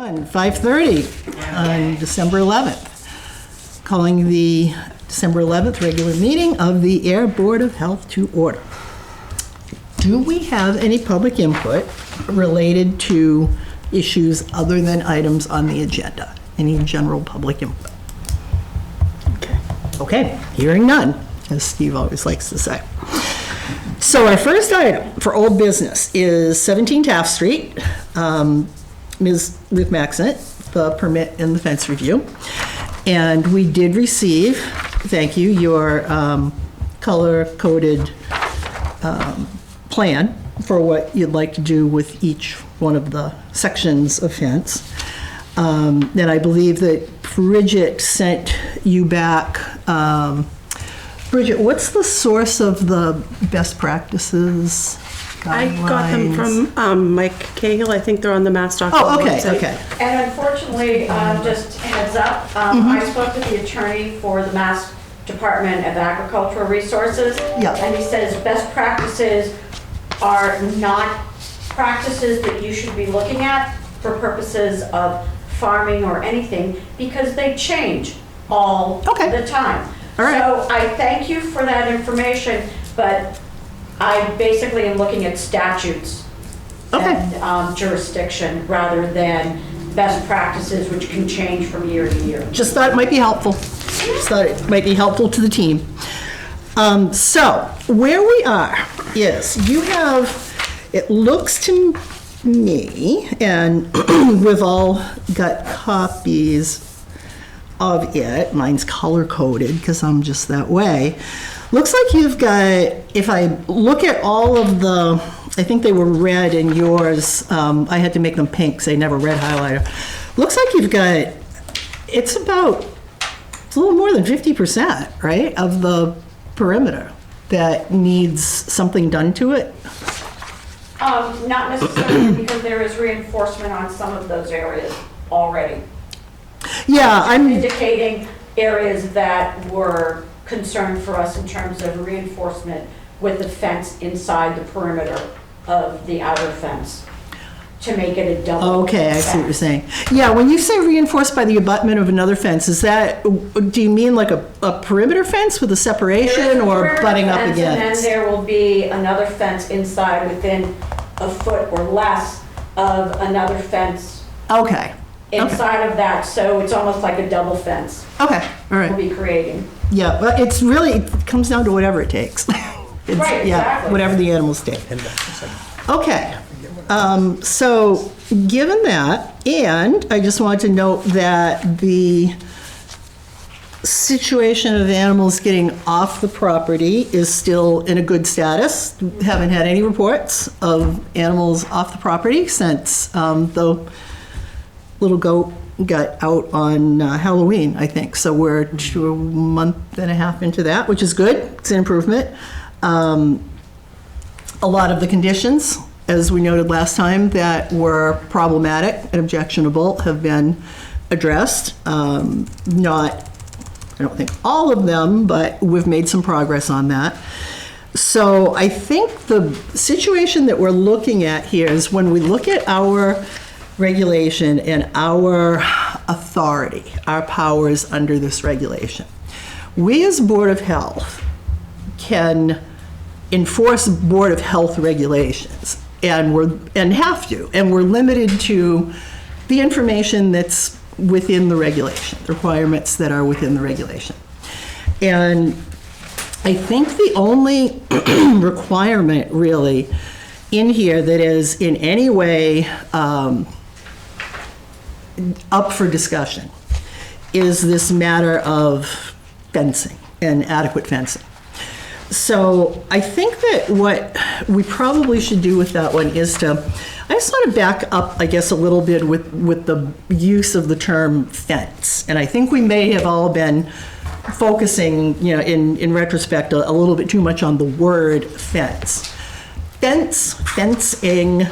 on 5:30 on December 11th. Calling the December 11th regular meeting of the Ayer Board of Health to order. Do we have any public input related to issues other than items on the agenda? Any general public input? Okay, hearing none, as Steve always likes to say. So our first item for old business is 17 Taft Street. Ms. Ruth Maxent, the permit and the fence review. And we did receive, thank you, your color-coded plan for what you'd like to do with each one of the sections of fence. And I believe that Bridget sent you back. Bridget, what's the source of the best practices guidelines? I got them from Mike Cahill. I think they're on the Mass.gov website. Okay. And unfortunately, just heads up, I spoke with the attorney for the Mass Department of Agricultural Resources. Yeah. And he says best practices are not practices that you should be looking at for purposes of farming or anything, because they change all the time. All right. So I thank you for that information, but I basically am looking at statutes and jurisdiction rather than best practices, which can change from year to year. Just thought it might be helpful. Just thought it might be helpful to the team. So where we are is you have, it looks to me, and we've all got copies of it. Mine's color-coded because I'm just that way. Looks like you've got, if I look at all of the, I think they were red in yours. I had to make them pink because I never red highlighter. Looks like you've got, it's a little more than 50%, right, of the perimeter that needs something done to it. Not necessarily, because there is reinforcement on some of those areas already. Yeah, I'm indicating areas that were concerned for us in terms of reinforcement with the fence inside the perimeter of the outer fence to make it a double okay, I fence. see what you're saying. Yeah, when you say reinforced by the abutment of another fence, is that, do you mean like a perimeter fence with a separation or butting up against? And then there will be another fence inside within a foot or less of another fence. Okay. Inside of that, so it's almost like a double fence. Okay, all right. We'll be creating. Yeah, but it's really, it comes down to whatever it takes. Right, yeah, exactly. whatever the animals take. Okay, so given that, and I just wanted to note that the situation of animals getting off the property is still in a good status. Haven't had any reports of animals off the property since the little goat got out on Halloween, I think. So we're a month and a half into that, which is good. It's an improvement. A lot of the conditions, as we noted last time, that were problematic and objectionable have been addressed. Not, I don't think all of them, but we've made some progress on that. So I think the situation that we're looking at here is when we look at our regulation and our authority, our powers under this regulation. We as Board of Health can enforce Board of Health regulations, and have to, and we're limited to the information that's within the regulation, the requirements that are within the regulation. And I think the only requirement really in here that is in any way up for discussion is this matter of fencing and adequate fencing. So I think that what we probably should do with that one is to, I just want to back up, I guess, a little bit with the use of the term fence. And I think we may have all been focusing, you know, in retrospect, a little bit too much on the word fence. Fencing,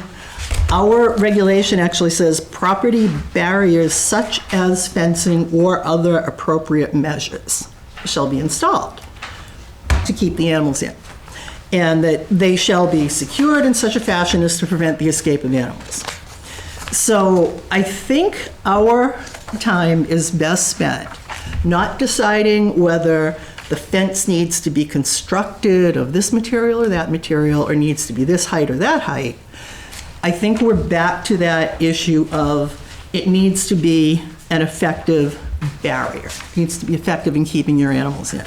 our regulation actually says property barriers such as fencing or other appropriate measures shall be installed to keep the animals in, and that they shall be secured in such a fashion as to prevent the escape of animals. So I think our time is best spent not deciding whether the fence needs to be constructed of this material or that material, or needs to be this height or that height. I think we're back to that issue of it needs to be an effective barrier. It needs to be effective in keeping your animals in.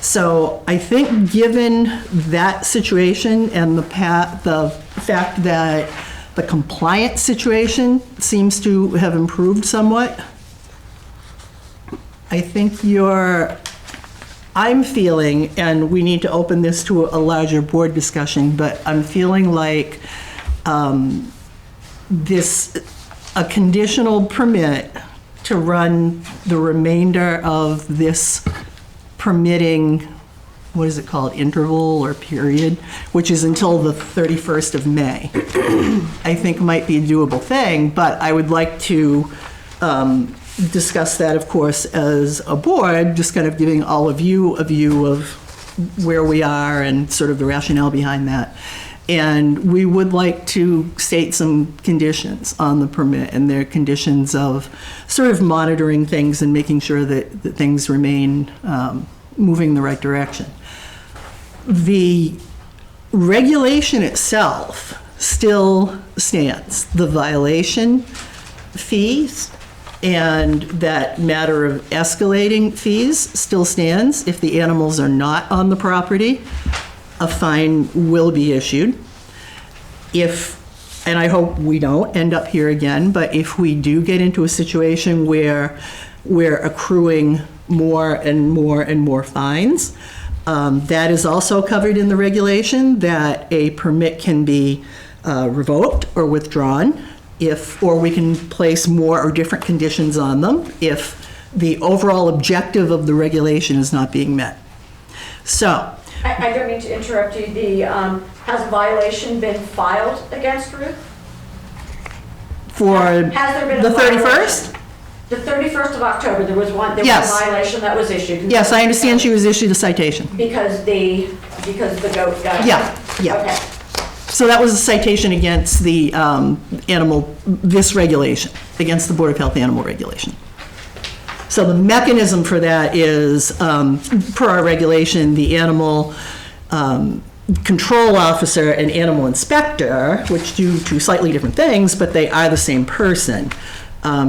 So I think given that situation and the fact that the compliance situation seems to have improved somewhat, I think I'm feeling, and we need to open this to a larger board discussion, but I'm feeling like a conditional permit to run the remainder of this permitting, what is it called, interval or period, which is until the 31st of May, I think might be a doable thing, but I would like to discuss that, of course, as a board, just kind of giving all of you a view of where we are and sort of the rationale behind that. And we would like to state some conditions on the permit, and they're conditions of sort of monitoring things and making sure that things remain moving in the right direction. The regulation itself still stands. The violation fees and that matter of escalating fees still stands. If the animals are not on the property, a fine will be issued. And I hope we don't end up here again, but if we do get into a situation where we're accruing more and more and more fines, that is also covered in the regulation, that a permit can be revoked or withdrawn, or we can place more or different conditions on them if the overall objective of the regulation is not being met. So, I don't mean to interrupt you. Has a violation been filed against Ruth? for Has there been the a 31st? The 31st of October, there was a Yes. violation that was issued. Yes, I understand she was issued a citation. Because the goat got. Yeah, yeah. Okay. So that was a citation against the this regulation, against the Board of Health animal regulation. So the mechanism for that is, per our regulation, the animal control officer and animal inspector, which do two slightly different things, but they are the same person.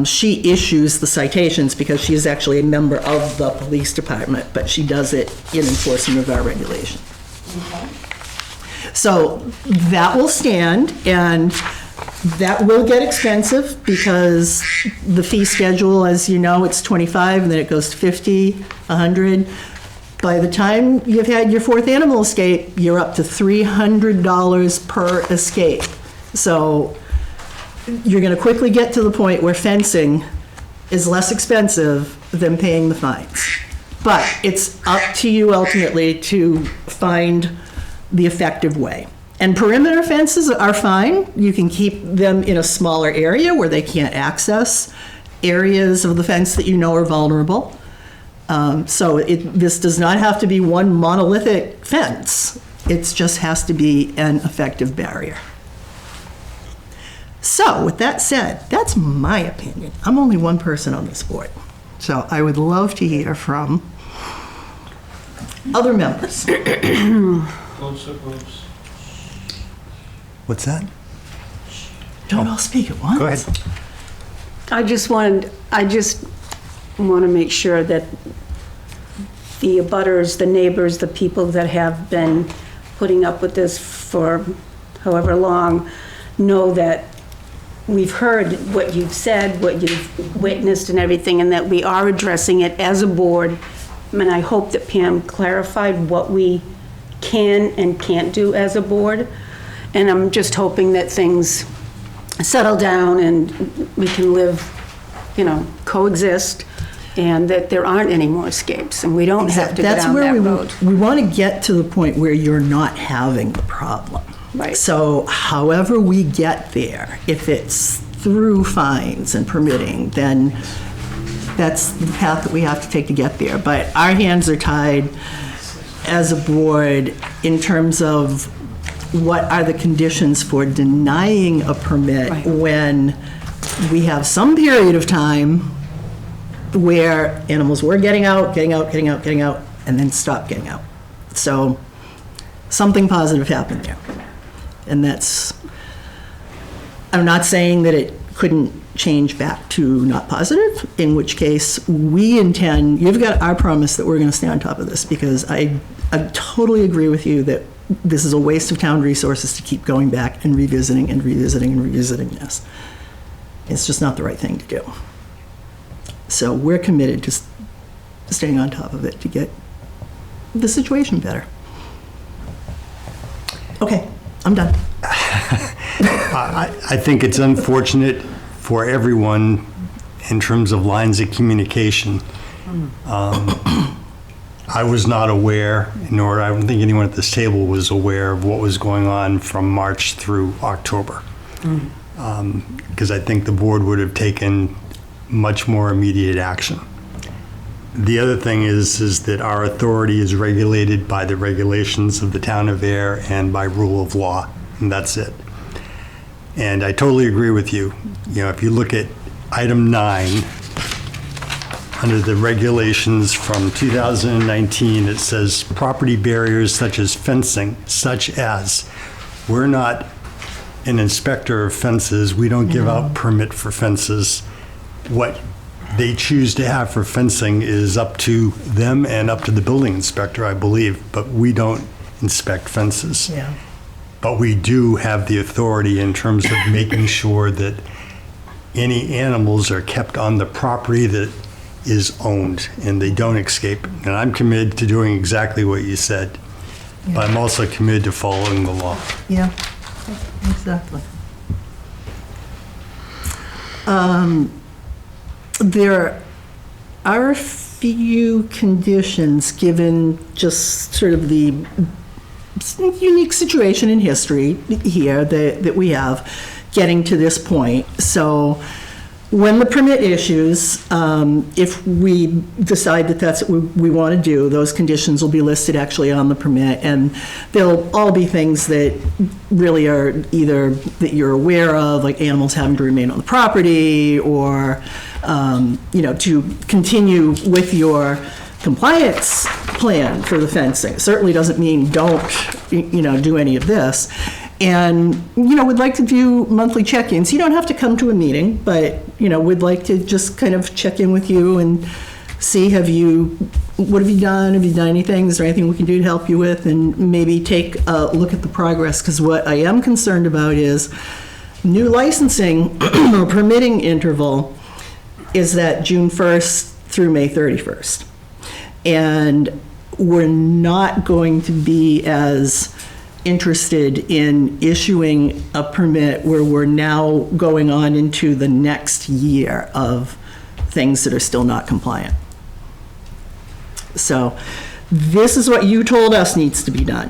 She issues the citations because she is actually a member of the police department, but she does it in enforcement of our regulation. Okay. So that will stand, and that will get expensive because the fee schedule, as you know, it's 25 and then it goes to 50, 100. By the time you've had your fourth animal escape, you're up to $300 per escape. So you're going to quickly get to the point where fencing is less expensive than paying the fines. But it's up to you ultimately to find the effective way. And perimeter fences are fine. You can keep them in a smaller area where they can't access areas of the fence that you know are vulnerable. So this does not have to be one monolithic fence. It just has to be an effective barrier. So with that said, that's my opinion. I'm only one person on this board. So I would love to hear from other members. What's that? Don't all speak at once. Go ahead. I just want to make sure that the abutters, the neighbors, the people that have been putting up with this for however long know that we've heard what you've said, what you've witnessed and everything, and that we are addressing it as a board. And I hope that Pam clarified what we can and can't do as a board. And I'm just hoping that things settle down and we can live, coexist, and that there aren't any more escapes and we don't have to go down that road. We want to get to the point where you're not having the problem. Right. So however we get there, if it's through fines and permitting, then that's the path that we have to take to get there. But our hands are tied as a board in terms of what are the conditions for denying a permit Right. when we have some period of time where animals were getting out, and then stopped getting out. So something positive happened there. And that's, I'm not saying that it couldn't change back to not positive, in which case we intend, you've got our promise that we're going to stay on top of this, because I totally agree with you that this is a waste of town resources to keep going back and revisiting this. It's just not the right thing to do. So we're committed to staying on top of it to get the situation better. Okay, I'm done. I think it's unfortunate for everyone in terms of lines of communication. I was not aware, nor I don't think anyone at this table was aware of what was going on from March through October. Because I think the board would have taken much more immediate action. The other thing is that our authority is regulated by the regulations of the town of Ayer and by rule of law, and that's it. And I totally agree with you. You know, if you look at item 9, under the regulations from 2019, it says property barriers such as fencing, we're not an inspector of fences. We don't give out permit for fences. What they choose to have for fencing is up to them and up to the building inspector, I believe, but we don't inspect fences. Yeah. But we do have the authority in terms of making sure that any animals are kept on the property that is owned and they don't escape. And I'm committed to doing exactly what you said, but I'm also committed to following the law. Yeah, exactly. There are a few conditions, given just sort of the unique situation in history here that we have getting to this point. So when the permit issues, if we decide that that's what we want to do, those conditions will be listed actually on the permit, and they'll all be things that really are either that you're aware of, like animals having to remain on the property, or to continue with your compliance plan for the fencing. It certainly doesn't mean don't do any of this. And, we'd like to do monthly check-ins. You don't have to come to a meeting, but, we'd like to just kind of check in with you and see, what have you done? Have you done anything? Is there anything we can do to help you with? And maybe take a look at the progress, because what I am concerned about is new licensing or permitting interval is that June 1st through May 31st. And we're not going to be as interested in issuing a permit where we're now going on into the next year of things that are still not compliant. So this is what you told us needs to be done.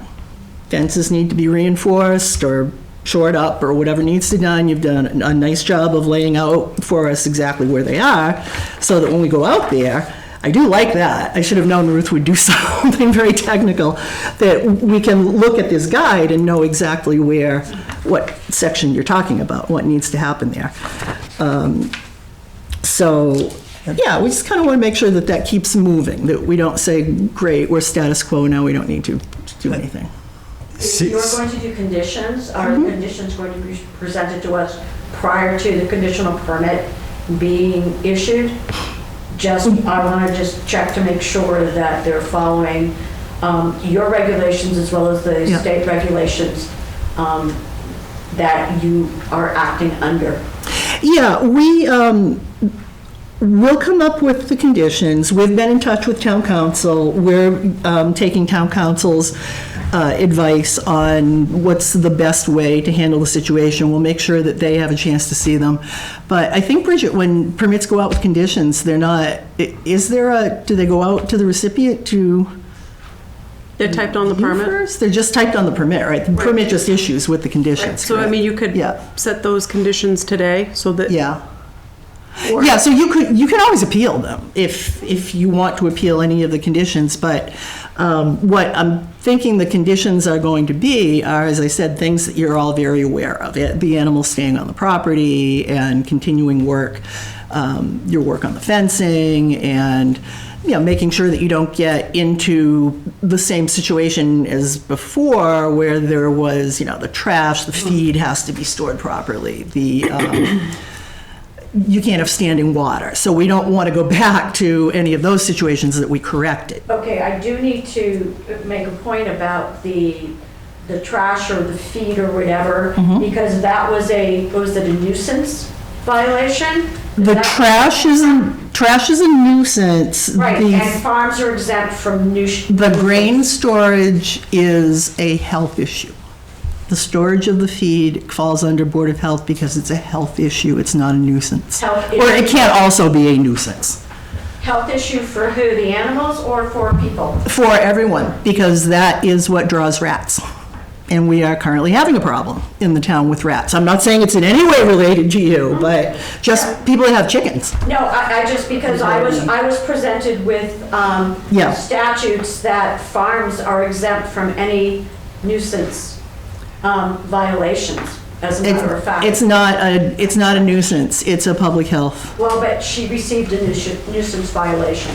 Fences need to be reinforced or shored up or whatever needs to be done. You've done a nice job of laying out for us exactly where they are, so that when we go out there, I do like that. I should have known Ruth would do something very technical, that we can look at this guide and know exactly what section you're talking about, what needs to happen there. We just kind of want to make sure that keeps moving, that we don't say, great, we're status quo now, we don't need to do anything. If you're going to do conditions, are conditions going to be presented to us prior to the conditional permit being issued? I want to just check to make sure that they're following your regulations as well as the state regulations that you are acting under. Yeah, we'll come up with the conditions. We've been in touch with town council. We're taking town council's advice on what's the best way to handle the situation. We'll make sure that they have a chance to see them. But I think, Bridget, when permits go out with conditions, do they go out to the recipient They're typed on the permit? First? They're just typed on the permit, right? The permit just issues with the conditions. So, correct? you could set those conditions today so that... So you can always appeal them if you want to appeal any of the conditions, but What I'm thinking the conditions are going to be are, as I said, things that you're all very aware of. The animals staying on the property and continuing work, your work on the fencing, and making sure that you don't get into the same situation as before, where there was, the trash, the feed has to be stored properly. You can't have standing water. So we don't want to go back to any of those situations that we corrected. Okay, I do need to make a point about the trash or the feed or whatever, because that was was it a nuisance violation? The trash is a nuisance. Right, The- and farms are exempt from The grain storage is a health issue. The storage of the feed falls under Board of Health because it's a health issue. It's not a nuisance. Health Or it issue. can't also be a nuisance Health issue for who, the animals or for people? for everyone, because that is what draws rats. And we are currently having a problem in the town with rats. I'm not saying it's in any way related to you, but just people that have chickens. No, I just, because I was presented with Yeah. statutes that farms are exempt from any nuisance violations, as a matter of fact. It's not a nuisance, it's a public health. Well, but she received a nuisance violation.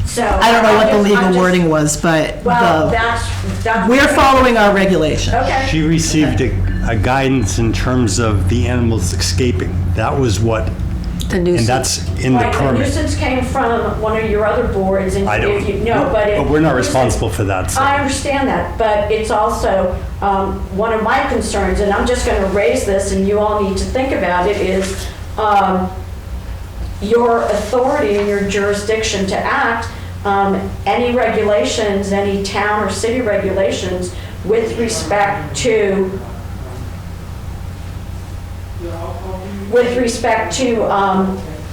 So. I don't know what the I'm legal just- wording was, but Well, the, that's. we're following our regulation. Okay. She received a guidance in terms of the animals escaping. That was what, The and nuisance. that's in the Right, the permit. nuisance came from one of your other boards and I if you, no, but. But we're not responsible for that, so. I understand that, but it's also, one of my concerns, and I'm just gonna raise this and you all need to think about it, is, your authority and your jurisdiction to act, any regulations, any town or city regulations with respect to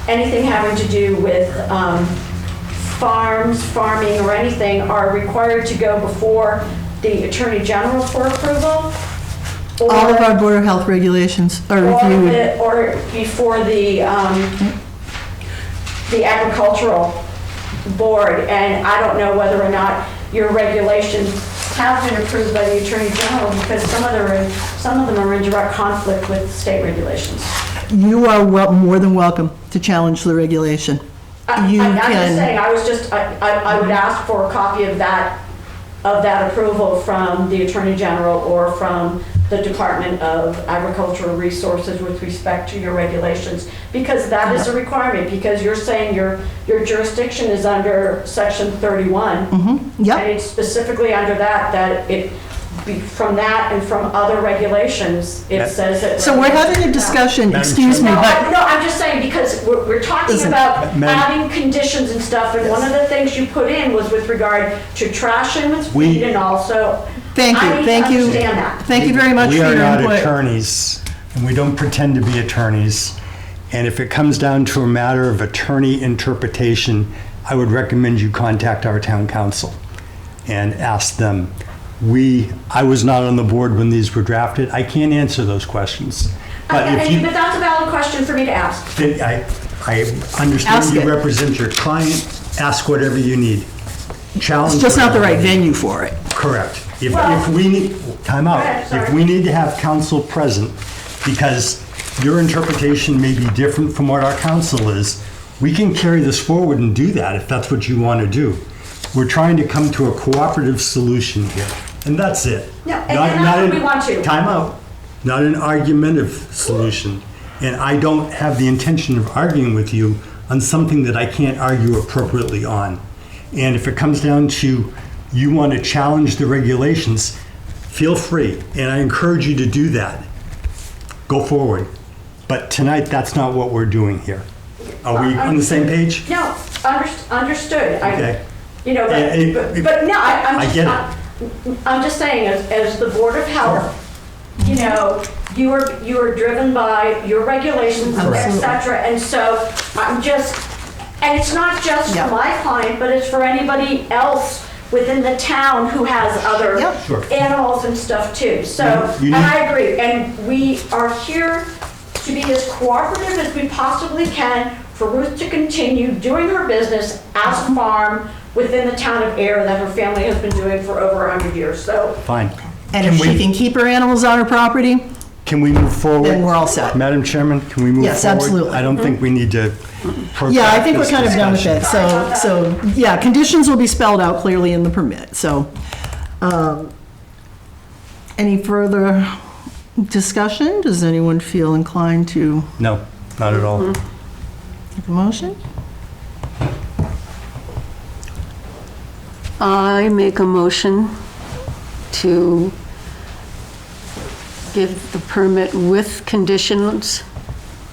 anything having to do with farms, farming, or anything are required to go before the Attorney General for approval? All of our Board of Health regulations are reviewed. Or before the agricultural board, and I don't know whether or not your regulations have been approved by the Attorney General, because some of them are in direct conflict with state regulations. You are more than welcome to challenge the regulation. I'm You just can, saying, I would ask for a copy of that approval from the Attorney General or from the Department of Agricultural Resources with respect to your regulations, because that is a requirement, because you're saying your jurisdiction is under Section 31. yep. And it's specifically under that it, from that and from other regulations, it says that. So we're having a discussion, Madam excuse me, No, but I'm just saying, because we're talking Listen, about Madam- adding conditions and stuff, and one of the things you put in was with regard to trash and with We- feed, and also. thank I you, need to thank you. understand that. Thank you very much for We your are not input. attorneys, and we don't pretend to be attorneys. And if it comes down to a matter of attorney interpretation, I would recommend you contact our town council and ask them. I was not on the board when these were drafted. I can't answer those questions. But if you, But that's a valid question for me to ask. I understand Ask you it. represent your client, ask whatever you need. Challenge. It's just not the right whatever. venue for it. Correct. If Well- we need, time out. Go ahead, sorry. If we need to have counsel present, because your interpretation may be different from what our counsel is, we can carry this forward and do that if that's what you want to do. We're trying to come to a cooperative solution here, and that's it. No, and that's what we want to. Time out. Not an argumentative solution. And I don't have the intention of arguing with you on something that I can't argue appropriately on. And if it comes down to you want to challenge the regulations, feel free, and I encourage you to do that. Go forward. But tonight, that's not what we're doing here. Are we on the same page? No, understood. Okay. You know, but no, I get I'm just saying, as the Board of Health, you know, you are driven by your regulations, et cetera, and so I'm just, and it's not just Yeah. for my client, but it's for anybody else within the town who has other Yep. Sure. animals and stuff too. So, You and need- I agree, and we are here to be as cooperative as we possibly can for Ruth to continue doing her business as a farm within the town of Ayer that her family has been doing for over 100 years, so. Fine. And if she can keep her animals on her property, Can we move forward? Then we're all set. Madam Chairman, can we move forward? Yes, absolutely. I don't think we need to protract yeah, I think we're this kind of done with it. discussion. So, yeah, conditions will be spelled out clearly in the permit, so. Any further discussion? Does anyone feel inclined to No, not at all. make a motion? I make a motion to give the permit with conditions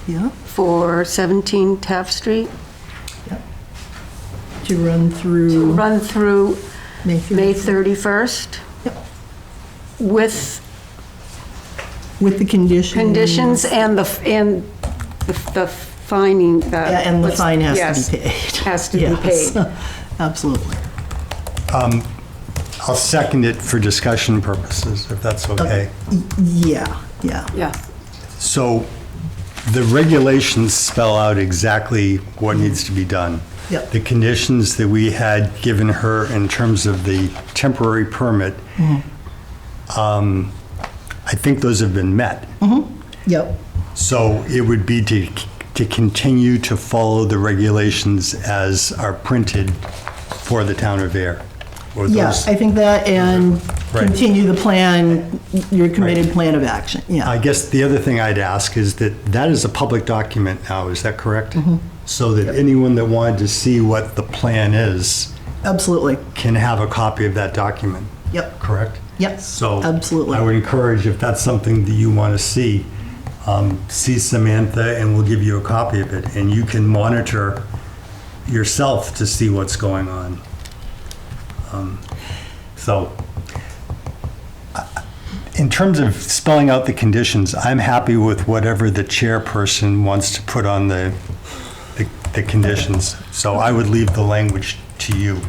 Yeah, for 17 Taft Street, to run through run through May May 30th 31st Yep. with with the conditions and the finding. Yeah, and the fine has yes, to be paid. Has to be Yes, paid. Absolutely. I'll second it for discussion purposes, if that's okay. Yeah, yeah. Yeah. So the regulations spell out exactly what needs to be done. Yep. The conditions that we had given her in terms of the temporary permit, I think those have been met. Yep, So it would be to continue to follow the regulations as are printed for the town of Ayer. Or yeah, those- I think that, and Right. continue the plan, your committed plan of action, I yeah. guess the other thing I'd ask is that is a public document now, is that correct? Mm-hmm. So that anyone that wanted to see what the plan is Absolutely, can have a copy of that document, yep, correct? yep, So absolutely. I would encourage, if that's something that you want to see Samantha and we'll give you a copy of it, and you can monitor yourself to see what's going on. So, in terms of spelling out the conditions, I'm happy with whatever the chairperson wants to put on the conditions. So I would leave the language to you,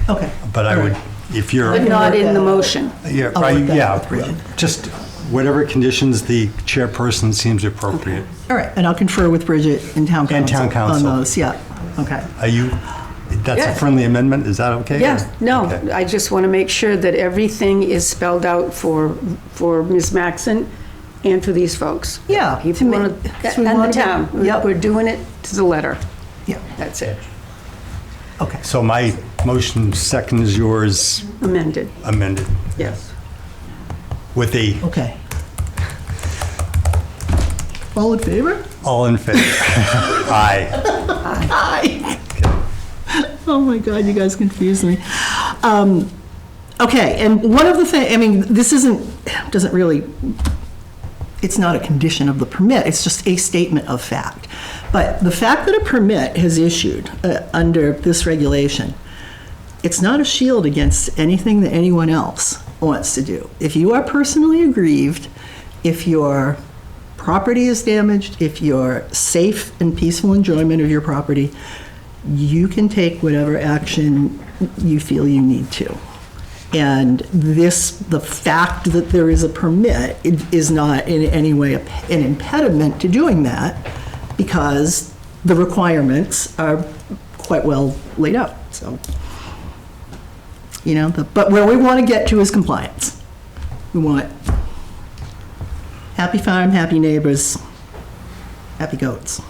Okay. but I all would, right. if you're. But not in the motion. Yeah, I'll work that yeah, out with Bridget. just whatever conditions the chairperson seems appropriate. All right, and I'll confer with Bridget and town council. And town council. On those, yeah, okay. Are you, that's a Yes. friendly amendment, is that okay? Yes, no, Okay. I just want to make sure that everything is spelled out for Ms. Maxon and for these folks. Yeah, People to want make- to, so we and the wanna get- town. Yep. We're doing it to the letter. Yeah, That's it. okay. So my motion second is yours Amended, amended yes. with a Okay. All in favor? all in favor. Aye. Aye. Oh my God, you guys confused me. Okay, and one of the things, I mean, this doesn't really, it's not a condition of the permit, it's just a statement of fact. But the fact that a permit has issued under this regulation, it's not a shield against anything that anyone else wants to do. If you are personally aggrieved, if your property is damaged, if your safe and peaceful enjoyment of your property, you can take whatever action you feel you need to. And the fact that there is a permit is not in any way an impediment to doing that, because the requirements are quite well laid out, so. But where we want to get to is compliance. We want happy farm, happy neighbors, happy goats.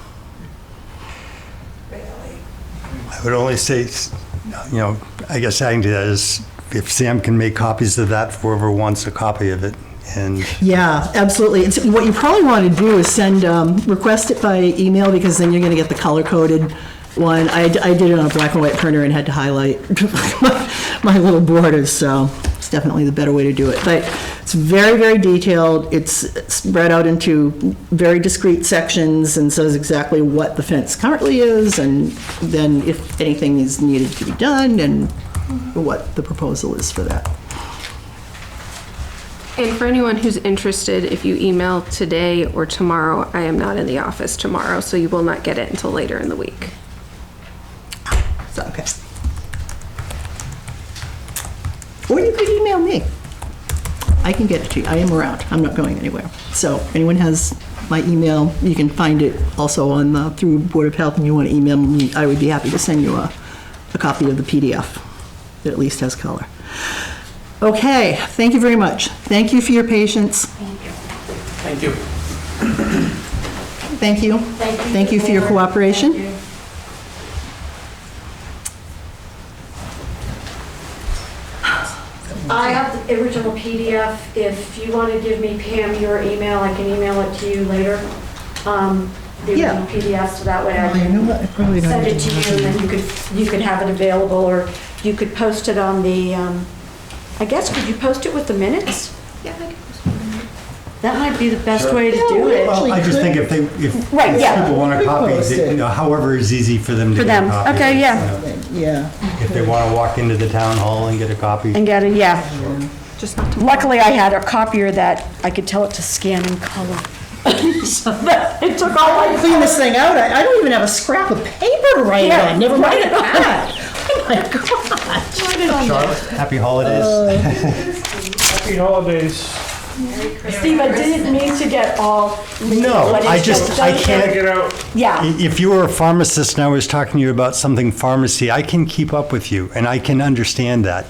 I would only say, I guess adding to that is if Sam can make copies of that for whoever wants a copy of it. And Yeah, absolutely. What you probably want to do is request it by email, because then you're going to get the color-coded one. I did it on a black and white printer and had to highlight my little borders, so it's definitely the better way to do it. But it's very, very detailed. It's spread out into very discrete sections and says exactly what the fence currently is, and then if anything is needed to be done, and what the proposal is for that. And for anyone who's interested, if you email today or tomorrow, I am not in the office tomorrow, so you will not get it until later in the week. So, okay. Or you could email me. I can get it to you. I am around. I'm not going anywhere. So anyone has my email, you can find it also on through Board of Health, and you want to email me, I would be happy to send you a copy of the PDF. that at least has color. Okay, thank you very much. Thank you for your patience. Thank you. Thank you. Thank you for your cooperation. Thank you. I have the original PDF. If you want to give me, Pam, your email, I can email it to you later. The Yeah. original PDF, so that way I Oh, you know what? I probably can don't send it even to have you, it. and then you could have it available, or you could post it on the, I guess, could you post it with the minutes? Yeah, I can. That might be the best way to do it. Well, I just think if Right, yeah. people want a copy, Post it. however is easy for them to For get a them. copy. Okay, yeah. Yeah. If they want to walk into the town hall and get a copy. And get it, yeah. Just not tomorrow. Luckily, I had a copier that I could tell it to scan in color. So that, it took all my Clean this thing out. I don't even have a scrap of paper to write it on. Never mind that. Oh my God. Charlotte, happy holidays. Happy holidays. Steve, I didn't mean to get all. No, but I it's just, I can't. Get out. Yeah, If you were a pharmacist and I was talking to you about something pharmacy, I can keep up with you and I can understand that.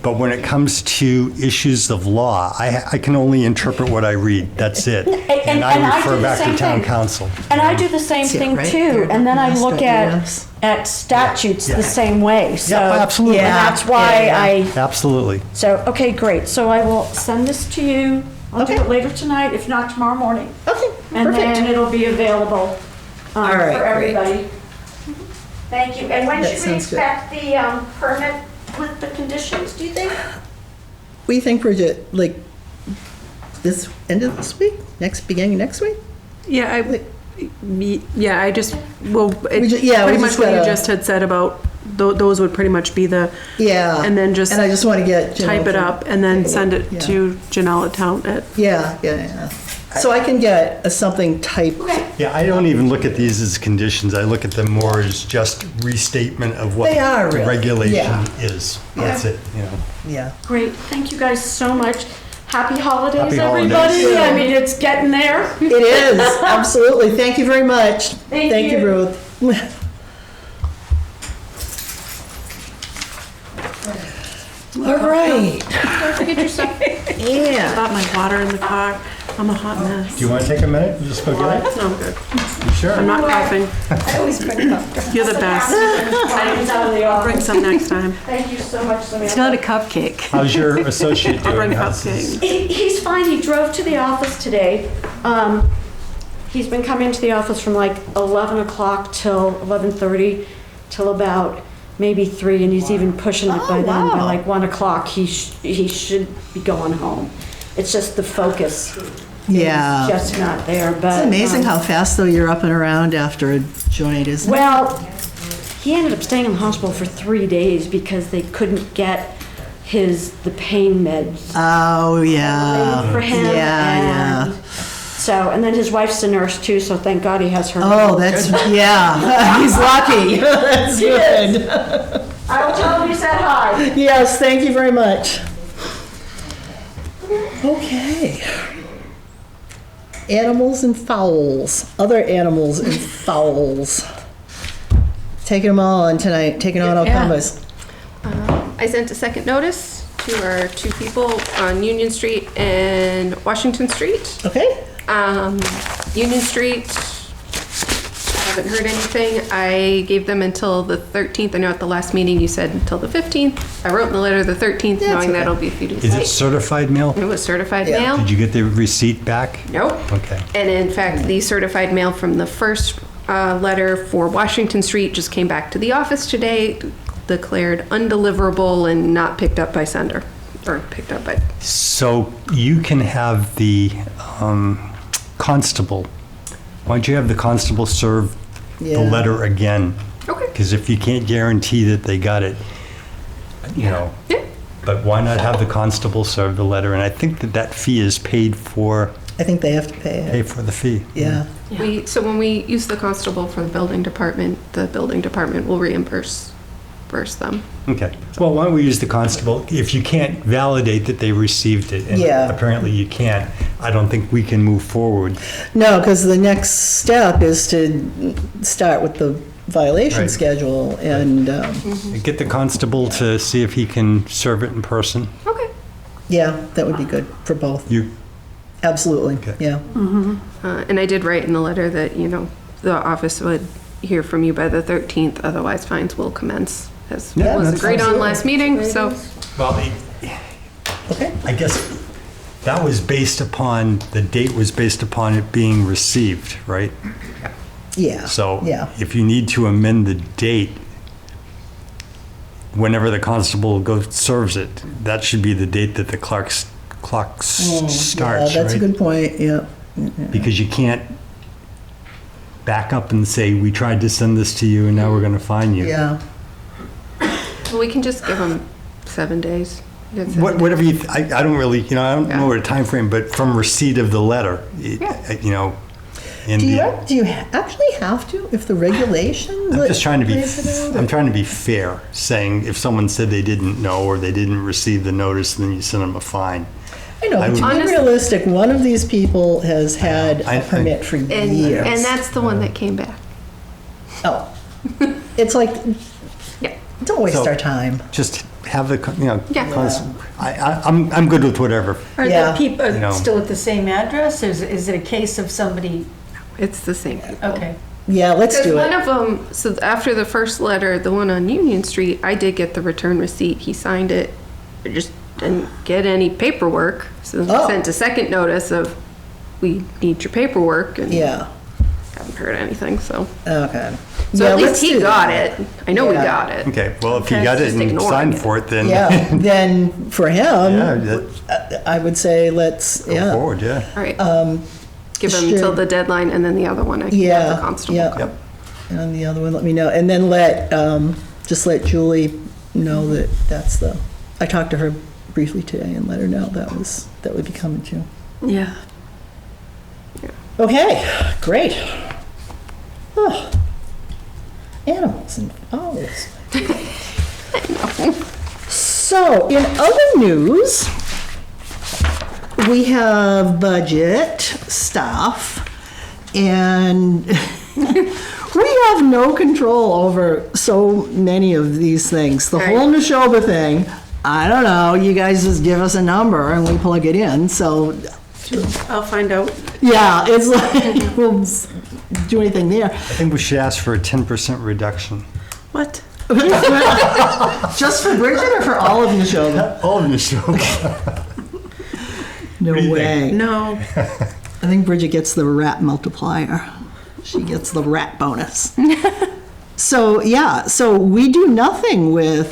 But when it comes to issues of law, I can only interpret what I read. That's it. And I and I do refer the back to same town thing. council. and I do the same That's it, thing right too, there, and then I that's look what yes. at statutes Yeah. the same way, so. Yeah, absolutely. And that's why Yeah. Absolutely. so, okay, great, so I will send this to you. I'll do Okay. it later tonight, if not tomorrow morning. Okay, And then perfect. it'll be available All right, for great. everybody. Thank you. And when That should we sounds good. expect the permit with the conditions, do you think? What do you think, Bridget? Like, this, end of this week? Beginning of next week? Yeah, I just, well, We ju- yeah, we pretty much just what you gotta- just had said about, those would pretty much be the, Yeah. And then just And I just want to get. Janelle type it to up and then take a send look. it Yeah. to Janelle at town at. Yeah. So I can get something typed. Yeah, I don't even look at these as conditions. I look at them more as just restatement of what They are the really, regulation yeah. is. That's it, you know. Yeah. Great. Thank you guys so much. Happy holidays, Happy everybody. holidays. I mean, it's getting there. It is, absolutely. Thank you very much. Thank you, you. Ruth. All right. Don't forget your stuff. Yeah. Got my water in the car, I'm a hot mess. Do you want to take a minute and just go get it? No, I'm good. You sure? I'm not coughing. You're the best. It's out of the I'll bring office. some next time. Thank you so much, Samantha. It's not a cupcake. How's your associate I'll bring doing? How's his- cupcakes. He's fine. He drove to the office today. He's been coming to the office from like 11 o'clock till 11:30 till about maybe 3, and he's even pushing it by then. By wow. like 1 o'clock, he should be going home. It's just the focus Yeah. is just not there. But It's amazing how fast, though, you're up and around after a joint, isn't it? Well, he ended up staying in the hospital for 3 days because they couldn't get the pain meds Oh, yeah. for him. Yeah, and So, and then his wife's a nurse too, so thank God he has her. Oh, that's, yeah. He's lucky. That's good. I will tell him you said hi. Yes, thank you very much. Okay. Animals and fowls, other animals and fowls. Taking them all on tonight, taking on all comers. I sent a second notice to our 2 people on Union Street and Washington Street. Okay? Union Street, haven't heard anything. I gave them until the 13th. I know at the last meeting you said until the 15th. I wrote in the letter the 13th, That's knowing okay. that'll be a few days Is it late. certified mail? It was certified Yeah. mail. Did you get the receipt back? Nope. Okay. And in fact, the certified mail from the first letter for Washington Street just came back to the office today, declared undeliverable and not picked up by sender, or picked up by. So you can have the constable, why don't you have the constable serve the Yeah. letter again? Okay. Because if you can't guarantee that they got it, you know, Yeah. but why not have the constable serve the letter? And I think that fee is paid for, I think they have to pay pay it. for the fee. Yeah. So when we use the constable for the building department will reimburse them. Okay. Well, why don't we use the constable? If you can't validate that they received it, and Yeah. apparently you can't, I don't think we can move forward. No, because the next step is to start with the violation Right. schedule, and, Get the constable to see if he can serve it in person. Okay. yeah, that would be good for both. You, Absolutely, Okay. yeah. And I did write in the letter that, the office would hear from you by the 13th, otherwise fines will commence, as Yeah, was that's agreed on absolutely. last meeting, so. well, Okay, I guess that was based upon, the date was based upon it being received, right? yeah. So Yeah, if you need to amend the date, whenever the constable goes, serves it, that should be the date that the clock starts, yeah, that's a right? good point, yeah. Because you can't back up and say, we tried to send this to you and now we're going to fine you. Yeah, Well, we can just give them 7 days. You get 7 days. Whatever you, I don't really, I don't Yeah. know what a time frame, but from receipt of the letter, Yeah. and do you actually have to, if the regulation? I'm just trying to be, lays it out? I'm trying to be fair, saying if someone said they didn't know or they didn't receive the notice, then you send them a fine. I know, I but to would- be Honest- realistic, one of these people has had I- a permit for years. And that's the one that came back. Oh, it's like, Yeah. don't waste So- our time. Just have the, Yeah. I'm good with whatever. Are Yeah. the people You know. still at the same address? Is it a case of somebody, It's the same people. okay. Yeah, let's Because do one it. of them, so after the first letter, the one on Union Street, I did get the return receipt. He signed it. I just didn't get any paperwork. So Oh. I sent a second notice of, we need your paperwork, and Yeah, haven't heard anything, so. okay. So Yeah, at least let's he do got that. it. I know we Yeah. got it. Okay, well, if you Okay, got it just and ignoring signed it. for it, then Yeah, then for yeah, him, that- I would say let's, go yeah. forward, yeah. All right. Give him should- till the deadline, and then the other one, I can have Yeah, the constable. yeah. come. Yep. And the other one, let me know. And then just let Julie know that that's I talked to her briefly today and let her know that would be coming too. Yeah. Okay, great. Oh, animals and owls. So, in other news, we have budget stuff, and we have no control over so many of these things. The whole Neshoba thing, I don't know, you guys just give us a number and we plug it in, so I'll find out. yeah, it's like, we'll do anything there. I think we should ask for a 10% reduction. What? Just for Bridget or for all of Neshoba? All of the show. No do you way. No. I think Bridget gets the rat multiplier. She gets the rat bonus. So, yeah, so we do nothing with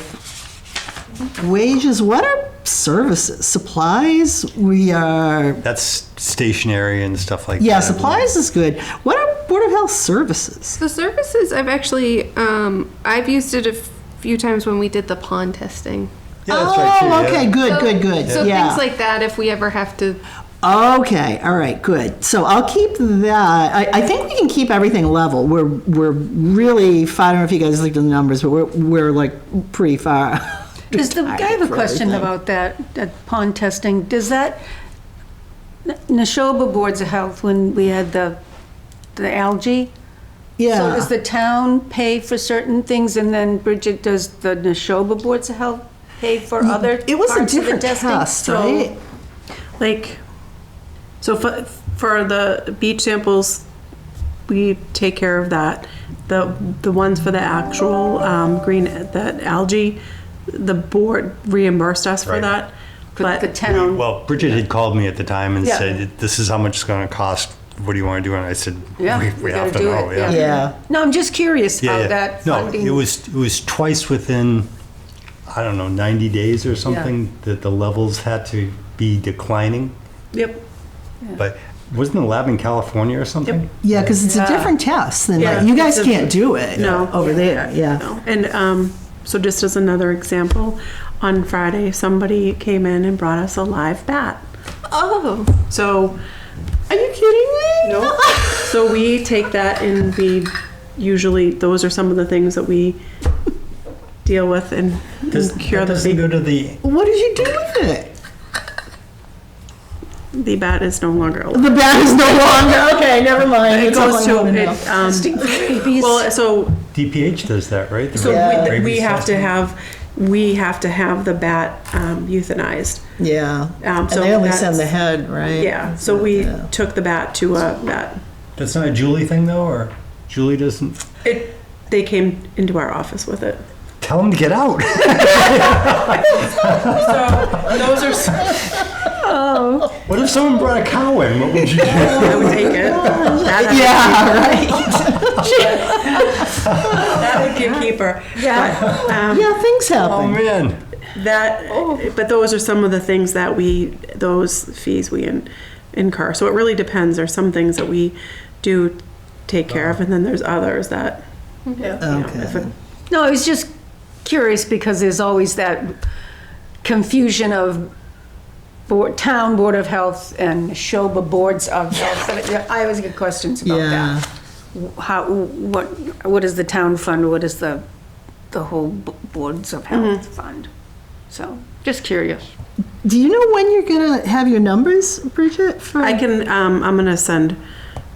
wages. What are services? Supplies? We are, That's stationary and stuff like that. yeah, supplies is good. What are Board of Health services? The services, I've actually, I've used it a few times when we did the pond testing. Yeah, that's right, too, Oh, yeah. okay, good, So yeah. things like that, if we ever have to, Okay, all right, good. So I'll keep that. I think we can keep everything level. We're really far. I don't know if you guys looked at the numbers, but we're like pretty far. I have a for question everything. about that pond testing. Does that, Neshoba Boards of Health, when we had the algae? Yeah. So does the town pay for certain things, and then Bridget, does the Neshoba Boards of Health pay for other It was a parts of the different testing? test, right? Like, so for the beach samples, we take care of that. The ones for the actual the algae, the board reimbursed us for Right. that. But the But town, Well, Bridget had called me at the time and Yeah. said, this is how much it's going to cost. What do you want to do? And I said, Yeah, we we have gotta to do know. it, Yeah. Yeah. no, I'm just curious Yeah, how yeah. that No, funding. it was twice within, I don't know, 90 days or something that the levels had to be declining. yep, But wasn't the lab in California or something? Yeah, because it's a Yeah. different test than Yeah, you guys it's a- can't do it No. over there. Yeah. no. And so just as another example, on Friday somebody came in and brought us a live bat. oh, So Are you kidding me? no, so we take that and we usually those are some of the things that we deal with and cure That doesn't go to the, What did you do with it? the bat is no longer alive. The bat is no longer. Okay, never mind. It That's all goes I to wanna know. it. Well, so DPH does that, right? The So Yeah. we rabies have to testing? have the bat euthanized. Yeah. And so they only that's- send the head, right? Yeah, so we Yeah. took the bat to a vet. That's not a Julie thing though, or Julie doesn't? They came into our office with it. Tell them to get out. So those are, What if someone brought a cow in? What would you do? I would take it. Yeah, right. That would be a keeper. Yeah. But, Yeah, things Oh happen. man. but those are some of the things that those fees we incur. So it really depends. There's some things that we do take care of, and then there's others that, you know, if Okay. No, I was just curious because there's always that confusion of town board of health and Neshoba boards of health. I always get questions about Yeah. that. What is the town fund? What is the whole boards of health fund? So, just curious. Do you know when you're gonna have your numbers, Bridget? For I can, I'm gonna send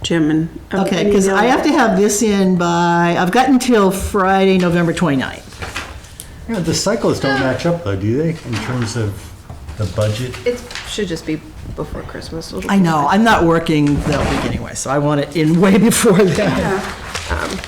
Jim an Okay, because email. I have to have this in by, I've got until Friday, November 29th. Yeah, the cycles don't match up though, do they? In terms of the budget? It should just be before Christmas. It'll I be know, fine. I'm not working that week anyway, so I want it in way before that.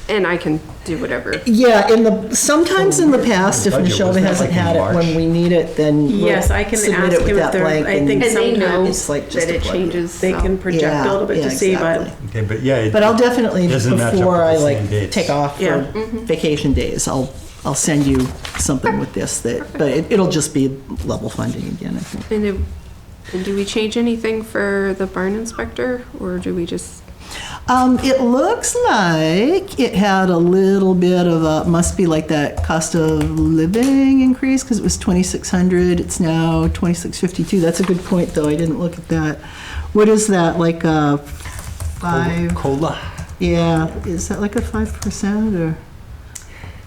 And I can do whatever. Yeah, sometimes in the past, if Budget, Michelle wasn't that hasn't like in had it when March? we need it, then we'll Yes, I can submit ask it with him if that there- blank. I think And they know it's like just that a it plug. changes. They can project Yeah, a little bit yeah, to see, but exactly. Okay, but yeah. But I'll definitely, Doesn't match up before with I the like same dates. take off for Yeah. vacation days, I'll send you something with this but it'll just be level funding again, I think. And do we change anything for the barn inspector, or do we just? It looks like it had a little bit of must be like that cost of living increase, because it was 2,600, it's now 2,652. That's a good point, though, I didn't look at that. What is that, like a 5? Cola. Yeah, is that like a 5% or?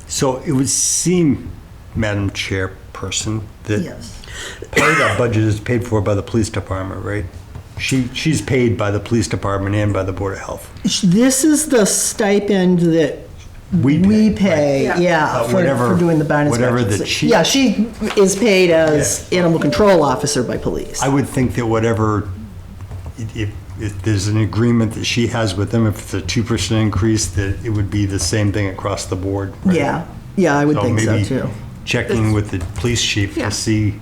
So it would seem, Madam Chairperson, that Yes. part of that budget is paid for by the police department, right? She's paid by the police department and by the Board of Health. This is the stipend that We we pay, pay, yeah, But for whatever- doing the barn whatever inspections. that she- Yeah, she is paid as animal control officer by police. I would think that whatever, if there's an agreement that she has with them, if it's a 2% increase, that it would be the same thing across the board. Right? Yeah, I would So think so maybe too. checking with the police chief Yeah. to see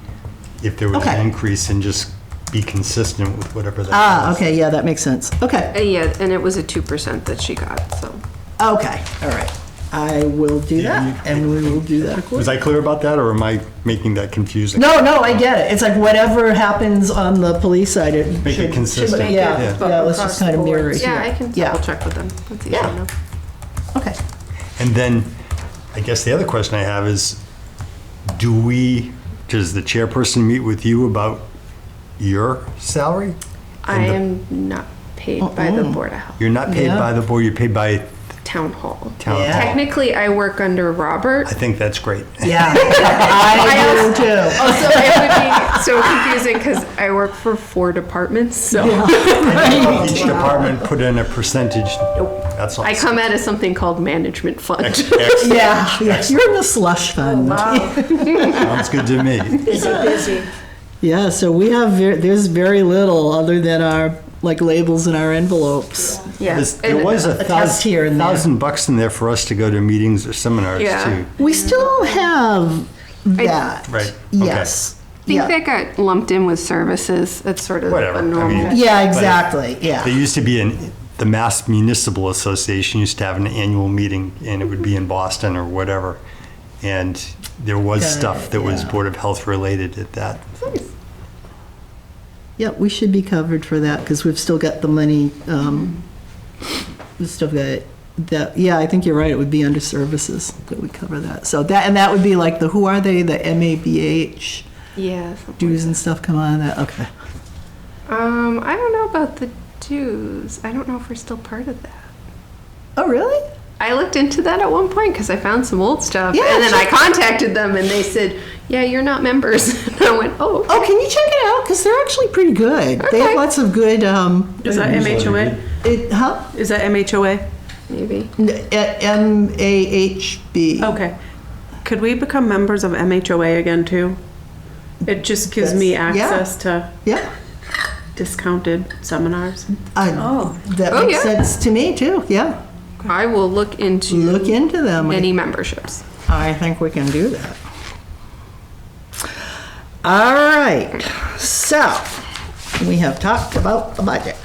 if there was Okay. an increase and just be consistent with whatever that Ah, is. okay, yeah, that makes sense. Okay, Yeah, and it was a 2% that she got. So okay, all right. I will do that, and we will do that. Was I clear about that, or am I making that confusing? No, I get it. It's like whatever happens on the police side, it Make it should. consistent. make it Yeah, Yeah. yeah, let's across just kind of the board. mirror it yeah, here. I can Yeah. double check with them. That's easy Yeah. enough. Okay. And then, I guess the other question I have is, does the chairperson meet with you about your salary? I And the- am not paid by the Board of Health. You're not paid Yeah. by the board, you're paid by Town Hall. town Yeah. hall. Technically, I work under Robert. I think that's great. Yeah, I do too. Also, it would be so confusing because I work for 4 departments, so Each department put in a percentage. That's all. I come out of something called management fund. Excellent. Yeah, you're in the slush fund. Sounds good to me. Busy. Yeah, so we have, there's very little other than our, like, labels in our envelopes. Yeah. There was a test here and there. $1,000 in there for us to go to meetings or seminars Yeah. too. We still have that. Right, okay. Yes. I think Yeah. that got lumped in with services. It's sort of Whatever, I a normal. mean- Yeah, But exactly, There yeah. used to be the Mass Municipal Association used to have an annual meeting, and it would be in Boston or whatever. And there was Got stuff it, that was yeah. Board of Health related at that. Yeah, we should be covered for that, because we've still got the money, we've still got that, yeah, I think you're right, it would be under services that would cover that. So that would be like who are they, the MABH Yeah. dues and stuff come on that, okay. I don't know about the dues. I don't know if we're still part of that. Oh, really? I looked into that at one point because I found some old stuff, Yeah, and then check- I contacted them, and they said, "Yeah, you're not members." And I went, "Oh, Oh, can you check it out? Because they're actually pretty good. They have Okay. lots of good, is that MHOA? huh? Is that MHOA? maybe. MAHB. Okay. Could we become members of MHOA again too? It just gives me That's- yeah. access to Yeah. discounted seminars. That Oh, makes yeah. sense to me too, yeah. I will look into Look into them. any memberships. I think we can do that. All right, so we have talked about the budget.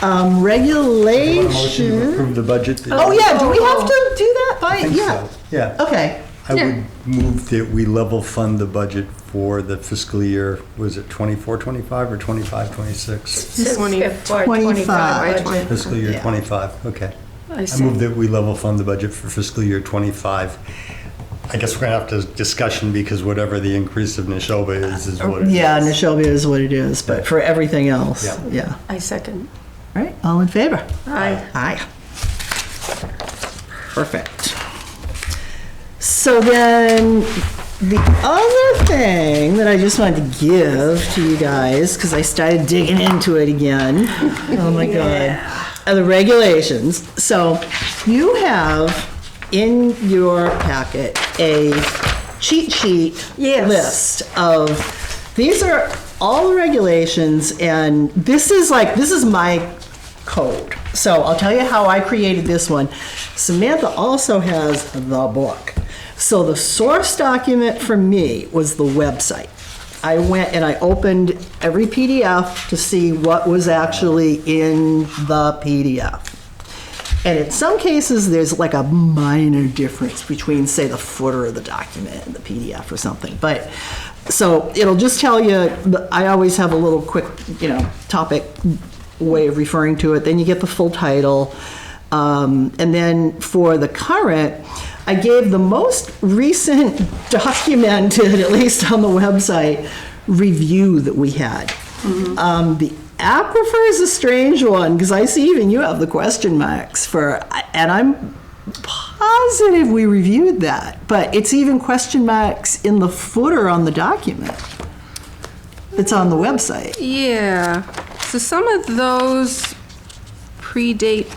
Motion to Regulation. approve the budget. Oh, yeah, do we have to do that by, I think yeah? so, yeah. Okay, I would move that we level fund the budget for the fiscal year, was it 24, 25 or 25, 26? 25. Fiscal year Yeah. 25, okay. I I see. move that we level fund the budget for fiscal year 25. I guess we're gonna have to discussion because whatever the increase of Neshoba is what it is. yeah, Neshoba is what it is, but for everything else, Yeah. yeah. I second. All right, all in favor? Aye. Aye. Perfect. So then, the other thing that I just wanted to give to you guys, because I started digging into it again. Oh my God. Are the regulations. So you have in your packet a cheat sheet Yes. list of, these are all the regulations, and this is my code. So I'll tell you how I created this one. Samantha also has the book. So the source document for me was the website. I went and I opened every PDF to see what was actually in the PDF. And in some cases, there's like a minor difference between, say, the footer of the document and the PDF or something. But, so it'll just tell you, I always have a little quick, topic way of referring to it. Then you get the full title. And then for the current, I gave the most recent documented, at least on the website, review that we had. The aquifer is a strange one, because I see even you have the question marks for, and I'm positive we reviewed that, but it's even question marks in the footer on the document. It's on the website. Yeah. So some of those predate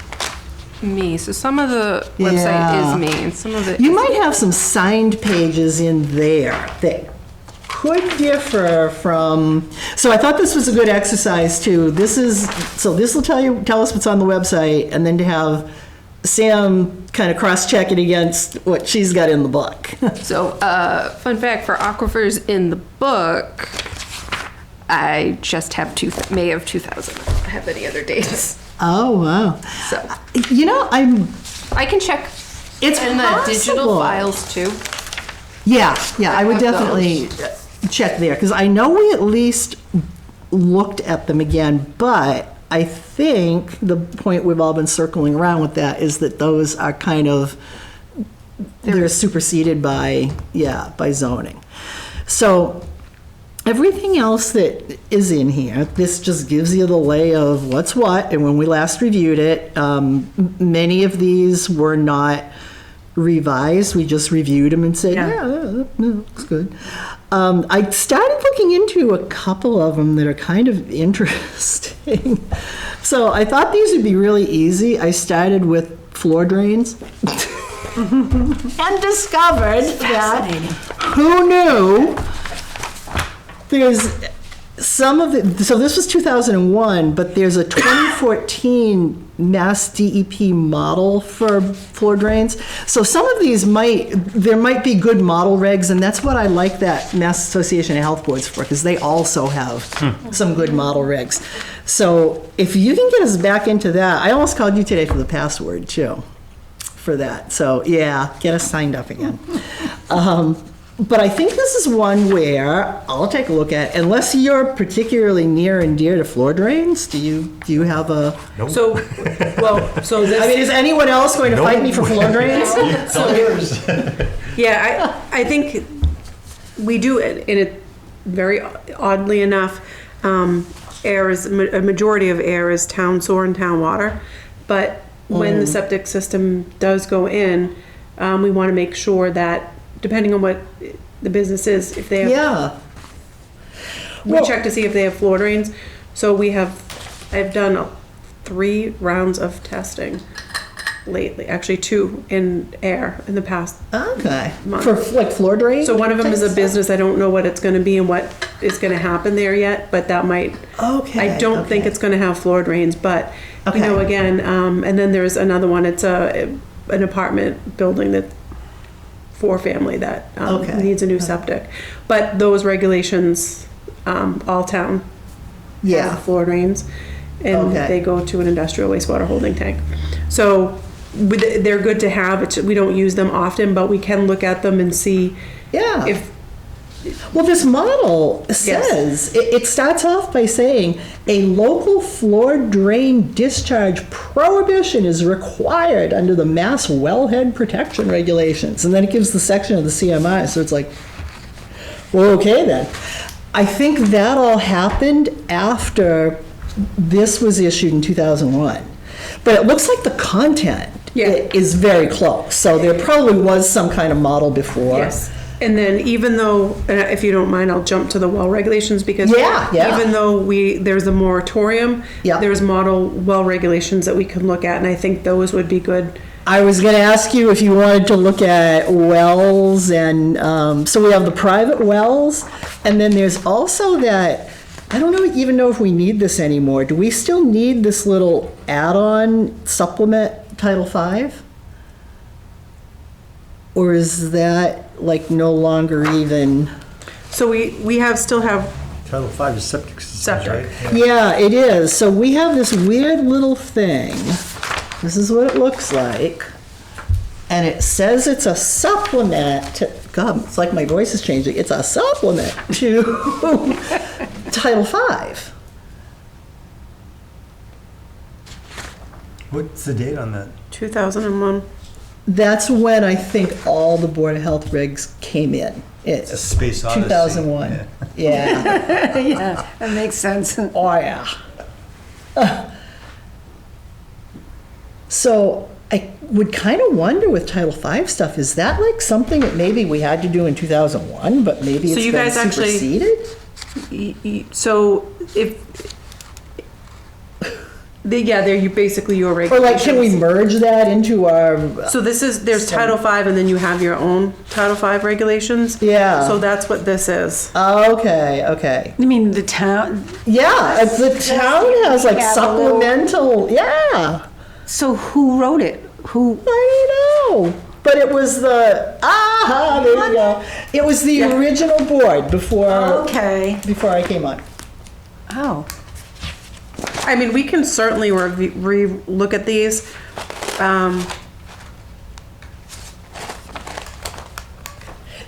me. So some of the website Yeah. is me, and some of it. You might have some signed pages in there that could differ from, so I thought this was a good exercise too. This will tell us what's on the website, and then to have Sam kind of cross-check it against what she's got in the book. So, fun fact for aquifers in the book, I just have May of 2000. I don't have any other dates. Oh, wow. So I I can check it's in the digital possible. files too. Yeah, I would have those. definitely check there, because I know we at least looked at them again, but I think the point we've all been circling around with that is that those are kind of, they're superseded by zoning. So everything else that is in here, this just gives you the lay of what's what, and when we last reviewed it, many of these were not revised, we just reviewed them and said, yeah, that looks good. I started looking into a couple of them that are kind of interesting. So I thought these would be really easy. I started with floor drains and discovered that, who knew, there's some of the, so this was 2001, but there's a 2014 Mass DEP model for floor drains. So some of these there might be good model regs, and that's what I like that Mass Association of Health Boards for, because they also have some good model regs. So if you can get us back into that, I almost called you today for the password too, for that. So yeah, get us signed up again. But I think this is one where I'll take a look at, unless you're particularly near and dear to floor drains. Do you have a? So, I mean, is anyone else going to fight me for floor drains? Yeah, I think we do it, and it very oddly enough, air is, a majority of air is town sewer and town water. But when the septic system does go in, we want to make sure that, depending on what the business is, if they have, Yeah. we check to see if they have floor drains. So I've done 3 rounds of testing lately, actually 2 in Ayer in the past. Okay. Month. For like floor drain? So one of them is a type business. I don't know what it's going to be and what is going to happen there yet, but that might. stuff? Okay. I don't think okay. it's going to have floor drains, but you know, Okay. again, and then there's another one. It's an apartment building that 4-family that Okay. needs a new septic. But those regulations, all town Yeah. have floor drains, and Okay. they go to an industrial wastewater holding tank. So they're good to have. We don't use them often, but we can look at them and see Yeah. if. Well, this model says, it starts off by saying, a local floor drain discharge prohibition is required under the Mass Wellhead Protection Regulations. And then it gives the section of the CMI, so it's like, well, okay then. I think that all happened after this was issued in 2001. But it looks like the content is very close, so there probably was some kind of model before. Yes. And then even though, if you don't mind, I'll jump to the well regulations because Yeah. even though there's a moratorium, Yeah. there's model well regulations that we can look at, and I think those would be good. I was going to ask you if you wanted to look at wells, and so we have the private wells, and then there's also that, I don't even know if we need this anymore. Do we still need this little add-on supplement Title V? Or is that like no longer even? So we still have Title V is septic systems, Septic. right? Yeah, it is. So we have this weird little thing. This is what it looks like. And it says it's a supplement to, God, it's like my voice is changing. It's a supplement to Title V. What's the date on that? 2001. That's when I think all the Board of Health regs came in. It's a It's space odyssey. 2001. Yeah. Yeah, that makes sense. Oh, yeah. So I would kind of wonder with Title V stuff, is that like something that maybe we had to do in 2001, but maybe So it's you been guys actually- superseded? So if they're your Or regulations. like, can we merge that into our, So there's Title V, and then you have your own Title V regulations. Yeah. So that's what this is. okay. You mean the town? Yeah, the town has like have a little- supplemental, yeah. So who wrote it? Who? I don't know. But it was there you go. It was the original board before Okay. I came on. Oh. I mean, we can certainly look at these.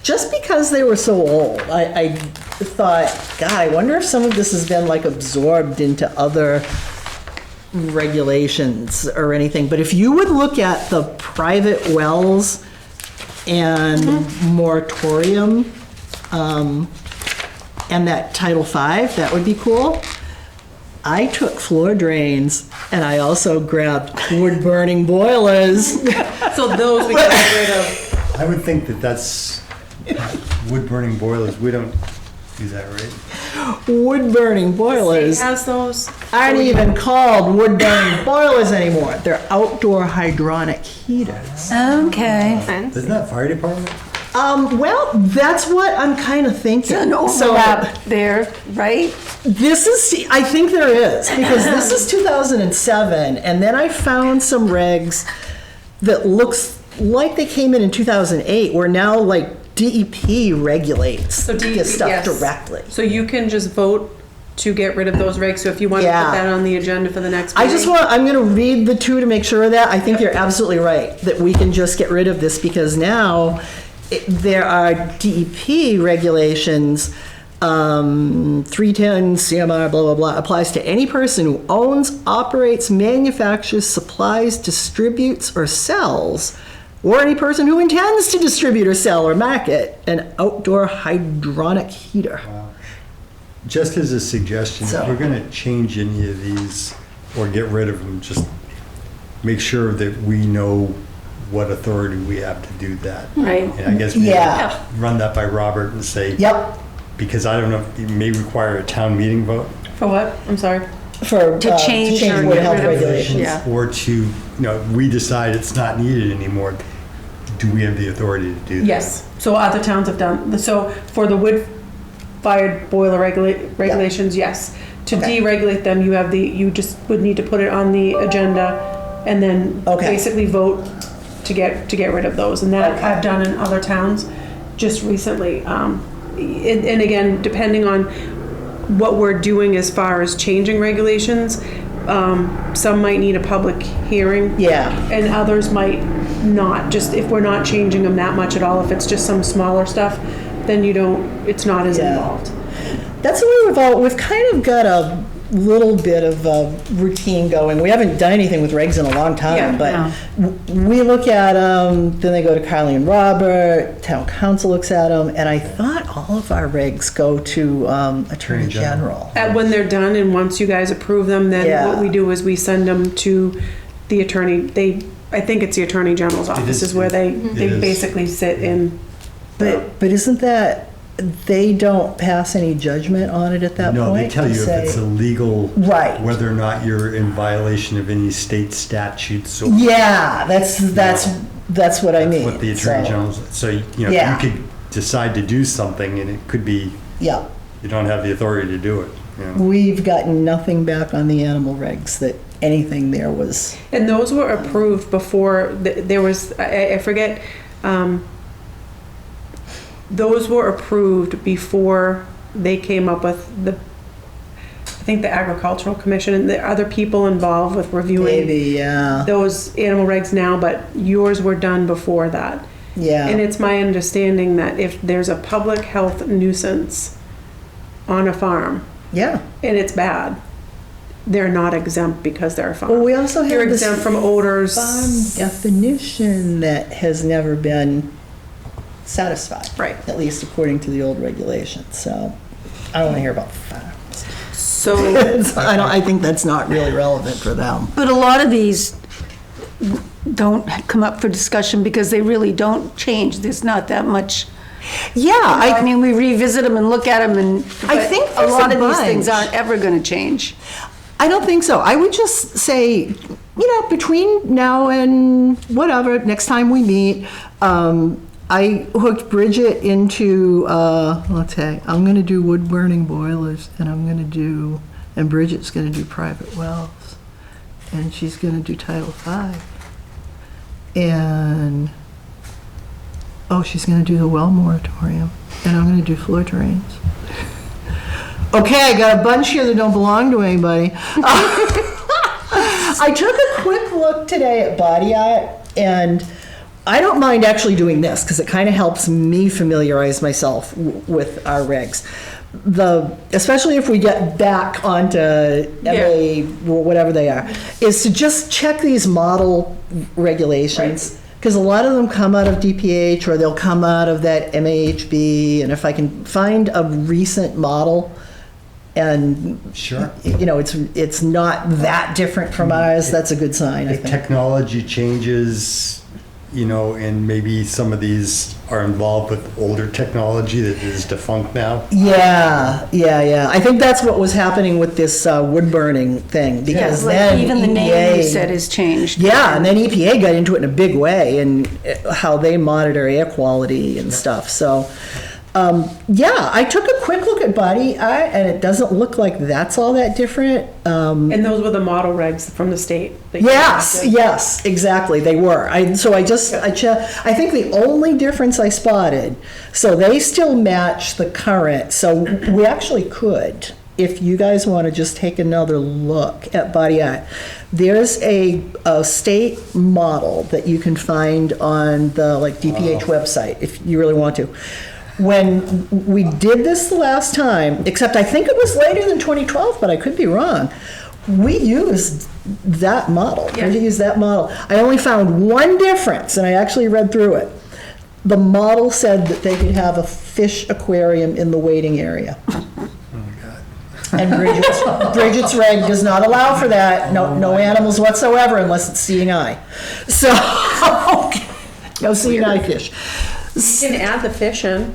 Just because they were so old, I thought, God, I wonder if some of this has been like absorbed into other regulations or anything. But if you would look at the private wells and moratorium, and that Title V, that would be cool. I took floor drains and I also grabbed wood burning boilers. So those we can get rid of. I would think that that's wood burning boilers. We don't do that, right? Wood burning boilers Has those? aren't even called wood burning boilers anymore. They're outdoor hydronic heaters. Okay. Isn't that fire department? Well, that's what I'm kind of thinking. An overlap there, right? This is, I think there is, because this is 2007, and then I found some regs that looks like they came in 2008, where now like DEP regulates this stuff yes. directly. So you can just vote to get rid of those regs. So if you want to Yeah. put that on the agenda for the next I meeting. just I'm going to read the two to make sure of that. I think you're absolutely right, that we can just get rid of this, because now there are DEP regulations, 310 CMR, blah, blah, blah, applies to any person who owns, operates, manufactures, supplies, distributes, or sells, or any person who intends to distribute or sell or market an outdoor hydronic heater. Just as a suggestion, So- if we're going to change any of these or get rid of them, just make sure that we know what authority we have to do that. Right. And I guess maybe Yeah. run that by Robert and say, Yep. because I don't know, it may require a town meeting vote. For what? I'm sorry. for, To change or Board of get Health rid of- regulations. Yeah. Or to, we decide it's not needed anymore, do we have the authority to do that? Yes, so other towns have done, so for the wood-fired boiler regulations, yes. To Okay. deregulate them, you just would need to put it on the agenda and then Okay. basically vote to get rid of those. And that I've done in other towns just recently. And again, depending on what we're doing as far as changing regulations, some might need a public hearing. Yeah. And others might not, just if we're not changing them that much at all, if it's just some smaller stuff, then it's not as Yeah. involved. That's what we've kind of got a little bit of a routine going. We haven't done anything with regs in a long time, Yeah, but no. we look at them, then they go to Carly and Robert, town council looks at them, and I thought all of our regs go to Attorney General. When they're done, and once you guys approve them, then Yeah. what we do is we send them to the attorney, I think it's the Attorney General's office is where they is. basically sit in. But isn't that, they don't pass any judgment on it at that point? No, they tell to you if say- it's illegal. Right. Whether or not you're in violation of any state statutes or. Yeah, that's what I mean. What the Attorney So, General, so, you Yeah. could decide to do something and it could be, Yeah. you don't have the authority to do it. We've gotten nothing back on the animal regs, that anything there was, And those were approved before, there was, I forget, those were approved before they came up with I think the Agricultural Commission and the other people involved with reviewing maybe, yeah, those animal regs now, but yours were done before that. And yeah. it's my understanding that if there's a public health nuisance on a farm Yeah. and it's bad, they're not exempt because they're a farm. Well, we also You're have this exempt from odors. farm definition that has never been satisfied. Right. At least according to the old regulations, so I don't want to hear about farms. So, I think that's not really relevant for them. But a lot of these don't come up for discussion because they really don't change. There's not that much. Yeah, I mean, we revisit them and look at them and. I but think a there's lot a of these things bunch. aren't ever going to change. I don't think so. I would just say, between now and whatever, next time we meet, I hooked Bridget into, let's say, I'm going to do wood burning boilers, and Bridget's going to do private wells, and she's going to do Title V. And, she's going to do the well moratorium, and I'm going to do floor drains. Okay, I got a bunch here that don't belong to anybody. I took a quick look today at Body Art, and I don't mind actually doing this because it kind of helps me familiarize myself with our regs. Especially if we get back onto MA, or whatever they are, is to just check these model regulations. Because a lot of them come out of DPH or they'll come out of that MAHB, and if I can find a recent model, and Sure. it's not that different from ours, that's a good sign, I If think. technology changes, and maybe some of these are involved with older technology that is defunct now. Yeah. I think that's what was happening with this wood burning thing, because Like then even the name you EPA said has changed. Yeah, and then EPA got into it in a big way, and how they monitor air quality and stuff. So, I took a quick look at Body Art, and it doesn't look like that's all that different. and those were the model regs from the state. that you Yes, adopted. yes, exactly, they were. I think the only difference I spotted, so they still match the current, so we actually could, if you guys want to just take another look at Body Art. There's a state model that you can find on the DPH website, if you really want to. When we did this the last time, except I think it was later than 2012, but I could be wrong, we used that model. Yeah. We used that model. I only found one difference, and I actually read through it. The model said that they could have a fish aquarium in the waiting area. And Bridget's reg does not allow for that. No animals whatsoever unless it's seeing eye. So, no seeing eye fish. You can add the fish in.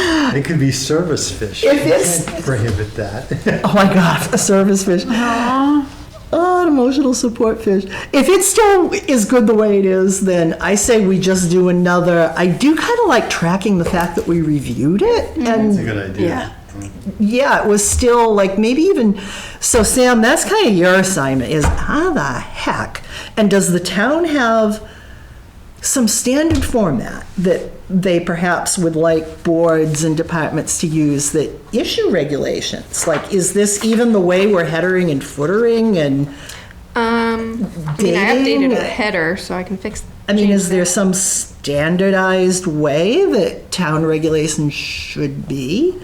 It could be service fish. If You it's- can't prohibit that. Oh my God, a service fish. Oh, an emotional support fish. If it still is good the way it is, then I say we just do another. I do kind of like tracking the fact that we reviewed it. That's a And good idea. Yeah. yeah, it was still like maybe even, so Sam, that's kind of your assignment is how the heck? And does the town have some standard format that they perhaps would like boards and departments to use that issue regulations? Like, is this even the way we're headering and footering and, I mean, I Dating? updated a header, so I can fix. I mean, change is there that. some standardized way that town regulations should be?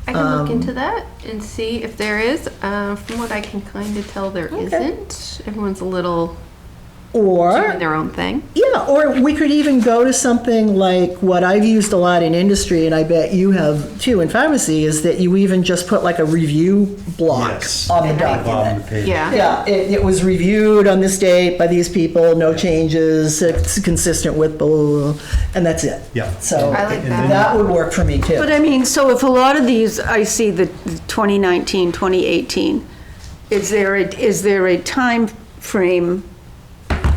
I can look into that and see if there is. From what I can kind of tell, there isn't. Everyone's a little doing Or, their own thing. yeah, or we could even go to something like what I've used a lot in industry, and I bet you have too in pharmacy, is that you even just put like a review block Yes. on the Bottom of document. the page. Yeah. Yeah, it was reviewed on this date by these people, no changes, it's consistent with blah, blah, blah, and that's it. Yeah. So I like that. that would work for me too. But I mean, so if a lot of these, I see the 2019, 2018, is there a time frame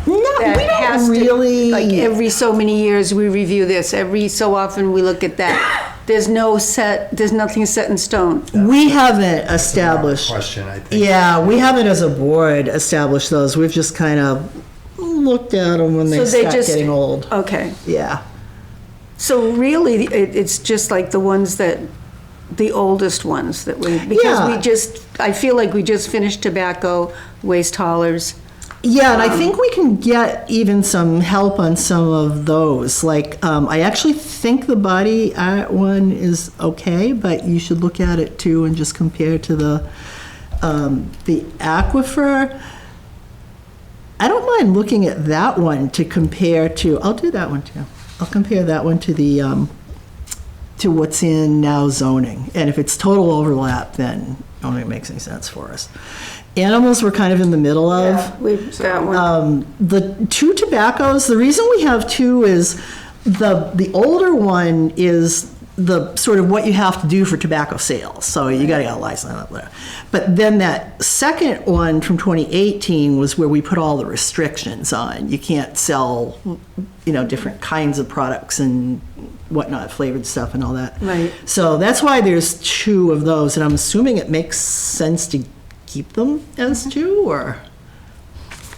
No, that we has don't to, really. like every so many years we review this, every so often we look at that? There's nothing set in stone. We haven't established. Question, I think. Yeah, we haven't as a board established those. We've just kind of looked at them when they So they start just- getting old. Okay. Yeah. So really, it's just like the oldest ones that we, Yeah. because I feel like we just finished tobacco, waste haulers. Yeah, and I think we can get even some help on some of those. Like, I actually think the body art one is okay, but you should look at it too and just compare to the aquifer. I don't mind looking at that one to compare to, I'll do that one too. I'll compare that one to the, to what's in now zoning. And if it's total overlap, then I don't think it makes any sense for us. Animals we're kind of in the middle of. We've got one. The two tobaccos, the reason we have two is the older one is the sort of what you have to do for tobacco sales. So you got to get a license up there. But then that second one from 2018 was where we put all the restrictions on. You can't sell, different kinds of products and whatnot, flavored stuff and all that. Right. So that's why there's two of those, and I'm assuming it makes sense to keep them as two, or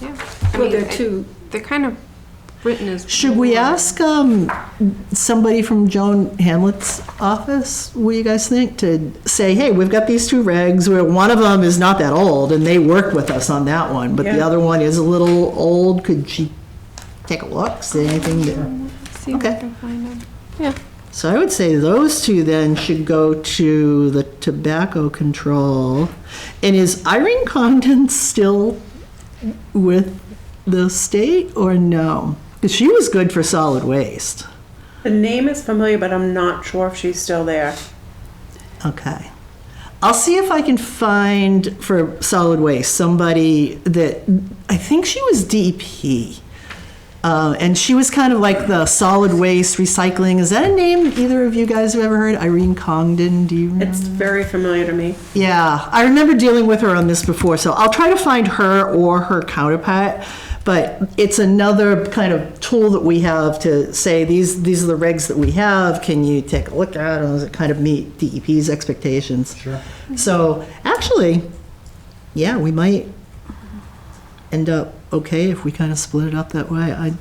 Yeah. Well, they're two. They're kind of written as. should we ask somebody from Joan Hamlet's office, what do you guys think, to say, hey, we've got these two regs, where one of them is not that old, and they worked with us on that one, but the Yeah. other one is a little old, could she take a look, say anything that, See if Okay. I can find them. Yeah. so I would say those two then should go to the tobacco control. And is Irene Condon still with the state or no? Because she was good for solid waste. The name is familiar, but I'm not sure if she's still there. Okay. I'll see if I can find for solid waste somebody that, I think she was DP. And she was kind of like the solid waste recycling. Is that a name either of you guys have ever heard? Irene Congdon, do you remember? It's very familiar to me. Yeah, I remember dealing with her on this before, so I'll try to find her or her counterpart. But it's another kind of tool that we have to say, these are the regs that we have, can you take a look at them? Does it kind of meet DEP's expectations? Sure. So actually, yeah, we might end up okay if we kind of split it up that way.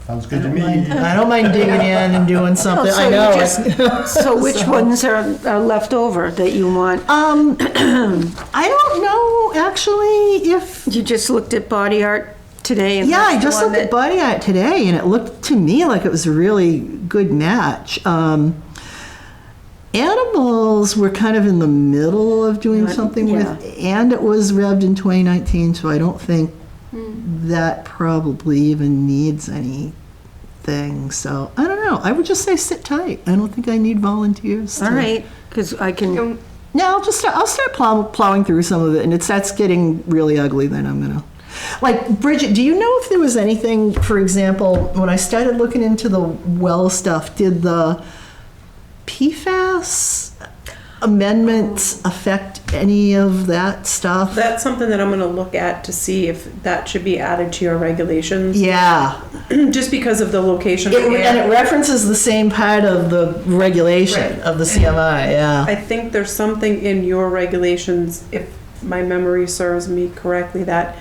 Sounds good to me. I don't mind digging in and doing something, I know. So which ones are left over that you want? I don't know, actually, if You just looked at body art today? And yeah, I that's the just one looked at that- Body Art today, and it looked to me like it was a really good match. Animals were kind of in the middle of doing something Yeah. with, and it was revved in 2019, so I don't think that probably even needs anything. So I don't know. I would just say sit tight. I don't think I need volunteers. All right, because I can, No, I'll start plowing through some of it, and that's getting really ugly, then I'm gonna. Like, Bridget, do you know if there was anything, for example, when I started looking into the well stuff, did the PFAS amendments affect any of that stuff? That's something that I'm gonna look at to see if that should be added to your regulations, Yeah. just because of the location. of And Ayer. it references the same part of the regulation Right. of the CMI, yeah. I think there's something in your regulations, if my memory serves me correctly, that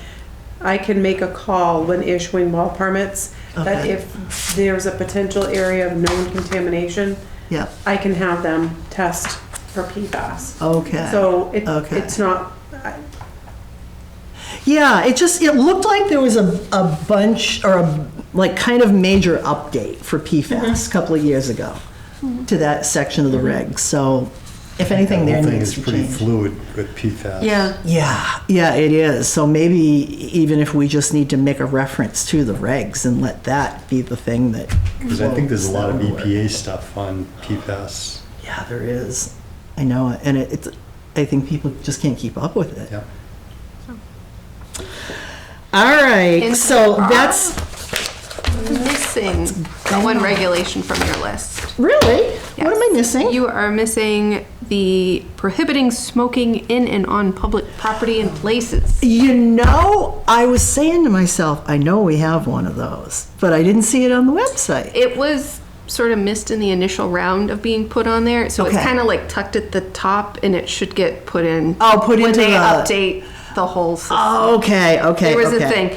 I can make a call when issuing well permits, that Okay. if there's a potential area of known contamination, Yeah, I can have them test for PFAS. okay. So Okay. it's not, Yeah, it looked like there was a bunch, or a, like, kind of major update for PFAS a couple of years ago to that section of the regs, so if anything there The whole thing needs is to be pretty changed. fluid with PFAS. Yeah, it is. So maybe even if we just need to make a reference to the regs and let that be the thing that. Because I think there's a lot of flows that EPA stuff on PFAS. Yeah, there is. I know it, and it's. I think people just can't keep up with it. Yeah. All right, And so you are that's Missing one regulation from your list. really what am I Yes. missing? You are missing the prohibiting smoking in and on public property and places. You know, I was saying to myself, I know we have one of those, but I didn't see it on the website. It was sort of missed in the initial round of being put on there, so it's Okay. kind of like tucked at the top, and it should get put in. Oh, put when into they the- update the whole system. Okay, okay, There was okay. a thing.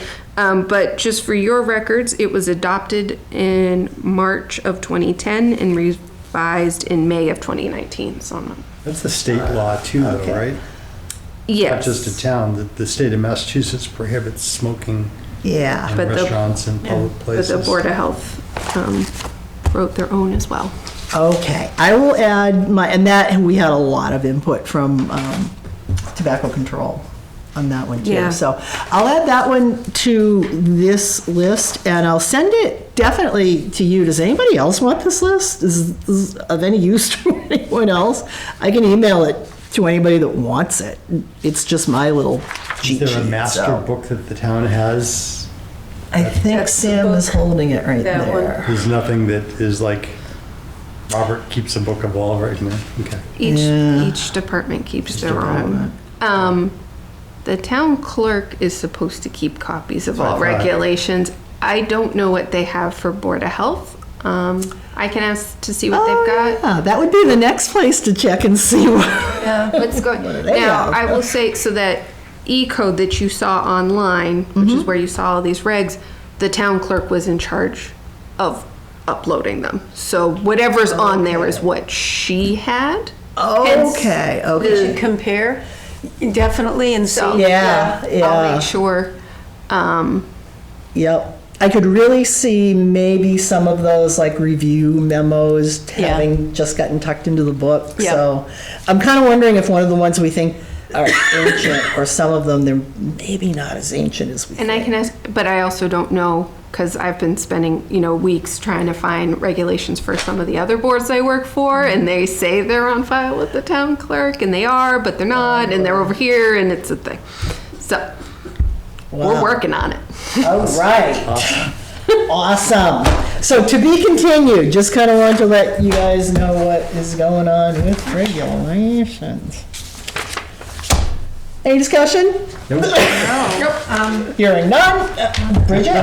But just for your records, it was adopted in March of 2010 and revised in May of 2019. So I'm not, That's the state law too, though, Okay. right? yes. Not just a town, the state of Massachusetts prohibits smoking Yeah. in But the- restaurants and public But places. the Board of Health wrote their own as well. Okay, I will add and that, we had a lot of input from tobacco control on that one too. Yeah. So I'll add that one to this list, and I'll send it definitely to you. Does anybody else want this list? Is this of any use to anyone else? I can email it to anybody that wants it. It's just my little Is cheat there sheet. a master so. book that the town has? I think That's the Sam is book. holding it right That one. there. There's nothing that is like, Robert keeps a book of all of it, no? Okay. Yeah. Each department keeps Each their department. own. The town clerk is supposed to keep copies of That's all what I thought. regulations. I don't know what they have for Board of Health. I can ask to see what they've got. Yeah, that would be the next place to check and see what. What's going What do they now? have? I will say so that e-code that you saw online, which Mm-hmm. is where you saw all these regs, the town clerk was in charge of uploading them. So whatever's on there is what she had. Hence, Okay, We okay. should compare definitely and see. So- Yeah, I'll yeah. make sure. Yep. I could really see maybe some of those like review memos Yeah. having just gotten tucked into the book. Yeah. So I'm kind of wondering if one of the ones we think are ancient, or some of them, they're maybe not as ancient as we And I think. can ask, but I also don't know because I've been spending, weeks trying to find regulations for some of the other boards I work for, and they say they're on file with the town clerk, and they are, but they're not, and they're over here, and it's a thing. So we're Wow. working on it. All right. Awesome. So to be continued, just kind of want to let you guys know what is going on with regulations. Any discussion? Hearing none. Bridget?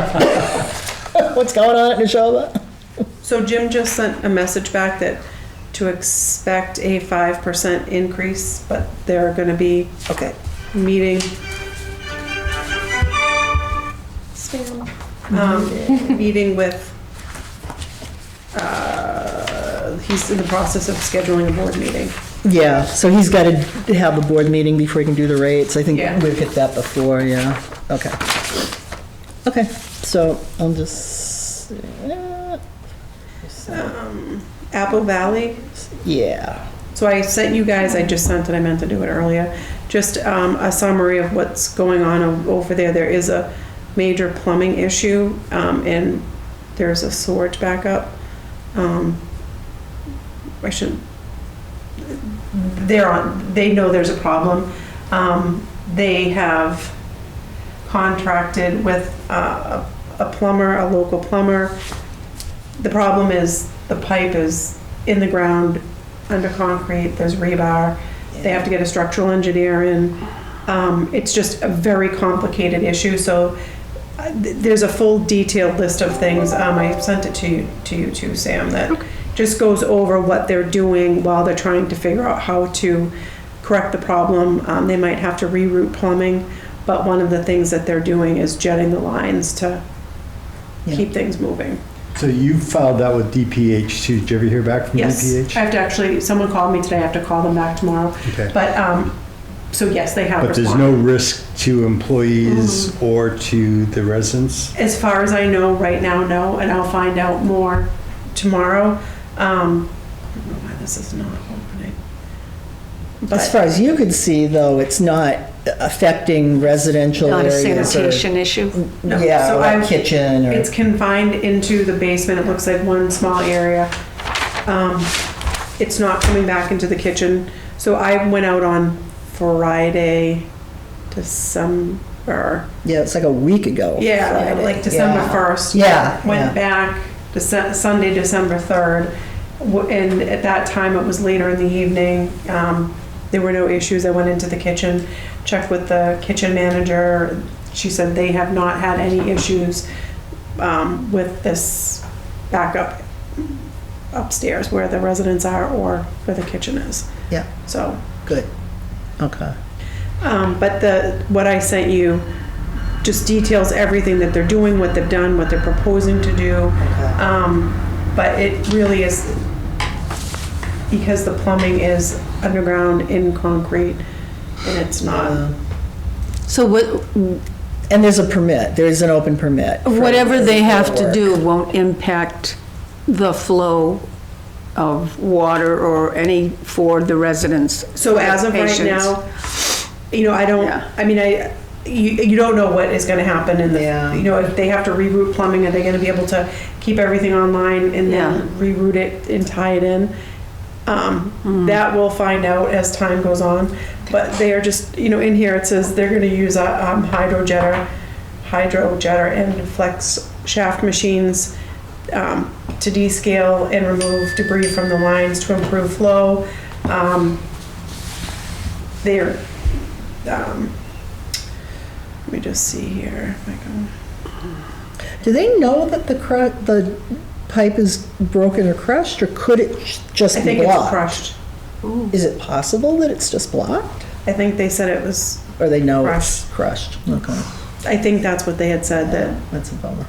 What's going on at Neshoba? so Jim just sent a message back that to expect a 5% increase, but they're gonna be Okay. meeting, meeting with, he's in the process of scheduling a board meeting. Yeah, so he's got to have the board meeting before he can do the rates. I think Yeah. we've hit that before, yeah. Okay. Okay, so I'll just, Apple Valley, yeah. so I sent you guys, I just sent it, I meant to do it earlier, just a summary of what's going on over there. There is a major plumbing issue, and there's a storage backup. I shouldn't, they know there's a problem. They have contracted with a plumber, a local plumber. The problem is the pipe is in the ground under concrete, there's rebar, they have to get a structural engineer in. It's just a very complicated issue, so there's a full detailed list of things. I sent it to you too, Sam, that just goes over what they're doing while they're trying to figure out how to correct the problem. They might have to reroute plumbing, but one of the things that they're doing is jetting the lines to keep things moving. So you filed that with DPH too. Did you ever hear back from Yes, DPH? I have to actually, someone called me today, I have to call them back tomorrow. Okay. But, so yes, they have But there's responded. no risk to employees or to the residents? As far as I know right now, no, and I'll find out more tomorrow. I don't know why this is not opening. As But far as you could see, though, it's not affecting residential Not a areas. sanitation issue. no, Yeah, so or I'm- kitchen or. it's confined into the basement. It looks like one small area. It's not coming back into the kitchen. So I went out on Friday, December. Yeah, it's like a week ago. Yeah, Friday. like December Yeah. 1st. Yeah, Went yeah. back Sunday, December 3rd. And at that time, it was later in the evening. There were no issues. I went into the kitchen, checked with the kitchen manager. She said they have not had any issues with this backup upstairs where the residents are or where the kitchen is. Yeah, So, good. Okay. but what I sent you just details everything that they're doing, what they've done, what they're proposing to do. But it really is, because the plumbing is underground in concrete and it's not. So what, And there's a permit, there's an open permit. for- whatever they have to work. do won't impact the flow of water or any for the residents. So as of right patients. now, I don't, Yeah. I mean, you don't know what is gonna happen in the, Yeah. if they have to reroute plumbing, are they gonna be able to keep everything online and then reroute it and tie it in? That we'll find out as time goes on, but they are just, in here it says they're gonna use a hydro jetter and flex shaft machines to descale and remove debris from the lines to improve flow. They're, let me just see here if I can. Do they know that the pipe is broken or crushed, or could it just I be think it's blocked? crushed. Is it possible that it's just blocked? I think they said it was, Or they know it's crushed? Okay, I think that's what they had said, that, that's a bummer.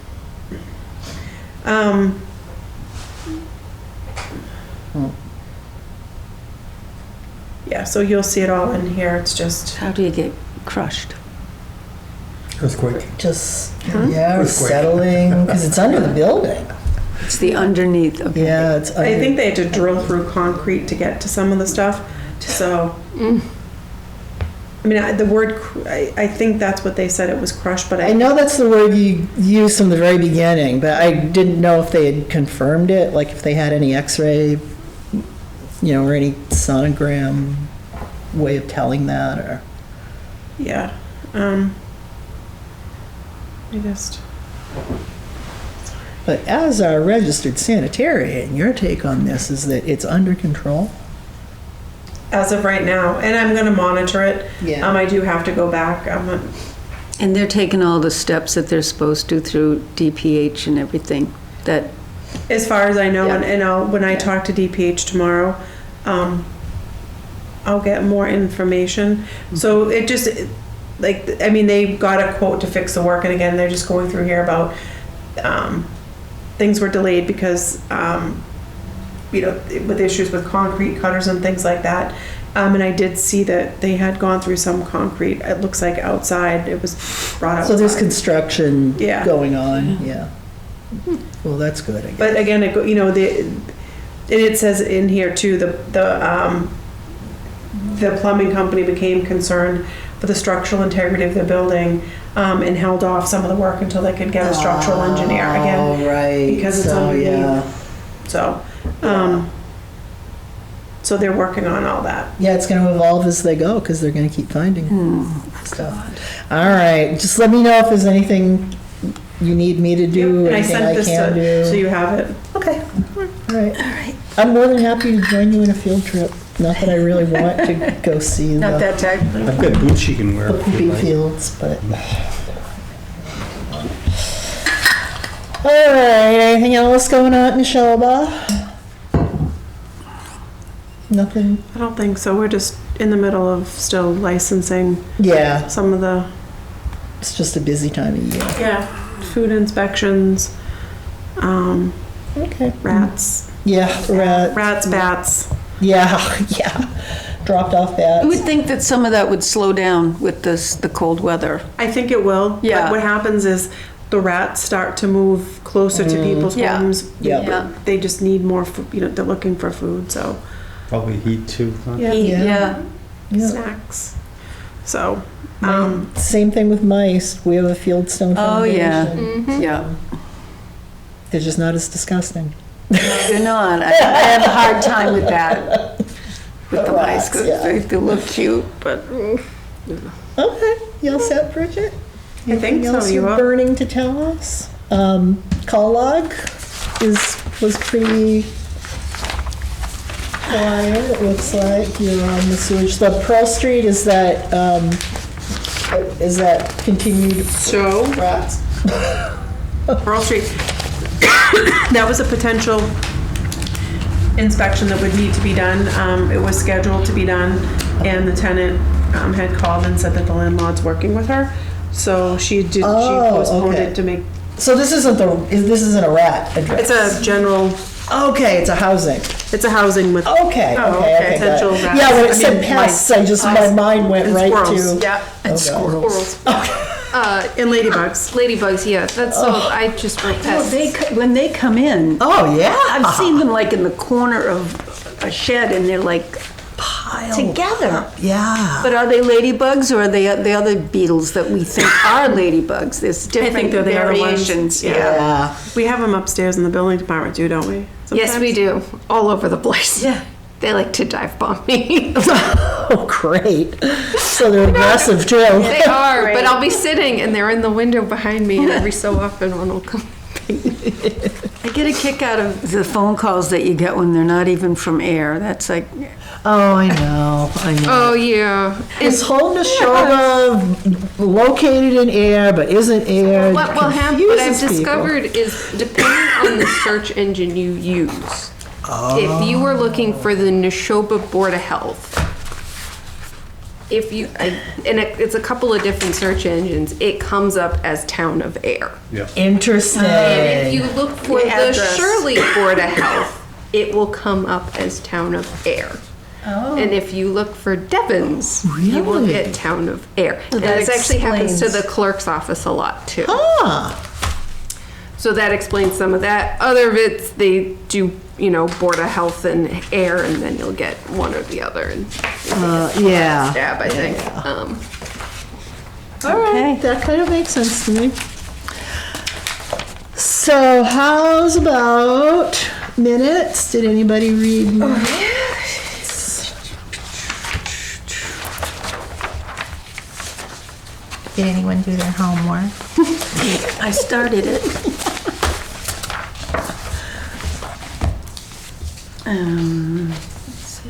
yeah, so you'll see it all in here, it's just, How do you get crushed? Earthquake. Just, yeah, or Earthquake. settling, because it's under the building. It's the underneath of. Yeah, it's under. I think they had to drill through concrete to get to some of the stuff, so. I mean, the word, I think that's what they said, it was crushed, but I know that's the word you used from the very beginning, but I didn't know if they had confirmed it, like if they had any x-ray, or any sonogram way of telling that, or. Yeah, I just, But as our registered sanitarian, your take on this is that it's under control? as of right now, and I'm gonna monitor it. Yeah. I do have to go back, And they're taking all the steps that they're supposed to through DPH and everything, that, as far as I know, Yeah. and I'll, when I talk to DPH tomorrow, I'll get more information. So it just, they got a quote to fix the work, and again, they're just going through here about, things were delayed because, with issues with concrete cutters and things like that. And I did see that they had gone through some concrete, it looks like outside, it was brought outside. So there's construction Yeah. going on, yeah. Well, that's good, I guess. But again, and it says in here too, the plumbing company became concerned for the structural integrity of the building, and held off some of the work until they could get a structural engineer again. Oh, right. because it's So, underneath. yeah. So, so they're working on all that. Yeah, it's going to evolve as they go, because they're going to keep finding stuff. All right, just let me know if there's anything you need me to do, And I anything sent I this can do. so you have it. Okay, all right. I'm more than happy to join you in a field trip. Not that I really want to go see Not the that type. I've got boots you can wear. if you'd poopy like. fields, but. All right, anything else going on, Michelle? Nothing? I don't think so. We're just in the middle of still licensing Yeah, some of the, it's just a busy time of year. yeah, food inspections, Okay. rats, Yeah, rats, bats. yeah, yeah. Dropped off I would bats. think that some of that would slow down with the cold weather. I think it will. Yeah. But what happens is the rats start to move closer to people's Yeah. homes. Yeah. Yeah. They just need more, they're looking for food, so. Probably heat too. Huh? Yeah. Yeah. Yeah. Snacks. So, Same thing with mice. We have a Fieldstone Oh, yeah. Foundation. Yeah. They're just not as disgusting. They're not. I have a hard time with that. With the mice, 'cause Yeah. they look cute, but Okay, you all set, Bridget? I think Anything so. else You you're are? burning to tell us? Call log was pretty quiet, it looks like. You're on the sewage. The Pearl Street, is that continued so rats? Pearl Street, that was a potential inspection that would need to be done. It was scheduled to be done, and the tenant had called and said that the landlord's working with her. So she Oh, postponed okay. it to make, So this isn't a rat address? it's a general, Okay, it's a housing. it's a housing with. Okay, Oh, okay, okay. got it. Potential rats. Yeah, when I it said mean, pests, mice. my mind went And right squirrels. to. Yeah, and Squirrels. and ladybugs. Ladybugs, yeah, that's all, I just wrote pests. when they come in, Oh, yeah. I've seen them like in the corner of a shed and they're like Piled together. up, yeah. But are they ladybugs or are they the other beetles that we think are ladybugs? There's different they're the other ones. variations. Yeah. We have them upstairs in the building department too, don't we? Yes, we do, all over the place. Yeah. They like to dive bomb me. Oh, great. So they're aggressive too. They are, but I'll be sitting and they're in the window behind me and every so often one will come. I get a kick out of the phone calls that you get when they're not even from Air. That's like, Oh, I know. Oh, yeah. Is whole Neshoba located in Air but isn't Air? What will happen, what I've Confuses people. discovered is depending on the search engine you use, if you were looking for the Neshoba Board of Health, it's a couple of different search engines, it comes up as Town of Air. Interesting. And if you look for The the address. Shirley Board of Health, it will come up as Town of Air. And if you look for Devon's, you will Really? get Town of Air. And that this actually happens to explains- the clerk's office a lot too. Ah, So that explains some of that. Other of it's, they do, Board of Health and Air, and then you'll get one or the other. And yeah. stab, I think. All right, that kind of makes sense to me. So how's about minutes? Did anybody read minutes? Did anyone do their homework? I started it. Let's see.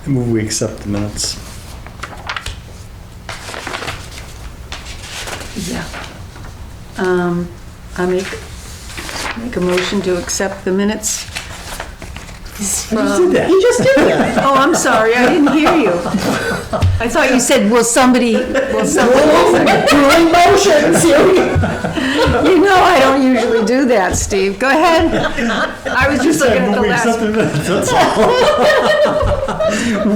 I move we accept the minutes. Yeah. I make a motion to accept the minutes. You just did that. Oh, I'm sorry, I didn't hear you. I thought you said, will somebody? Doing motions. You know I don't usually do that, Steve. Go ahead. I was just looking at the last.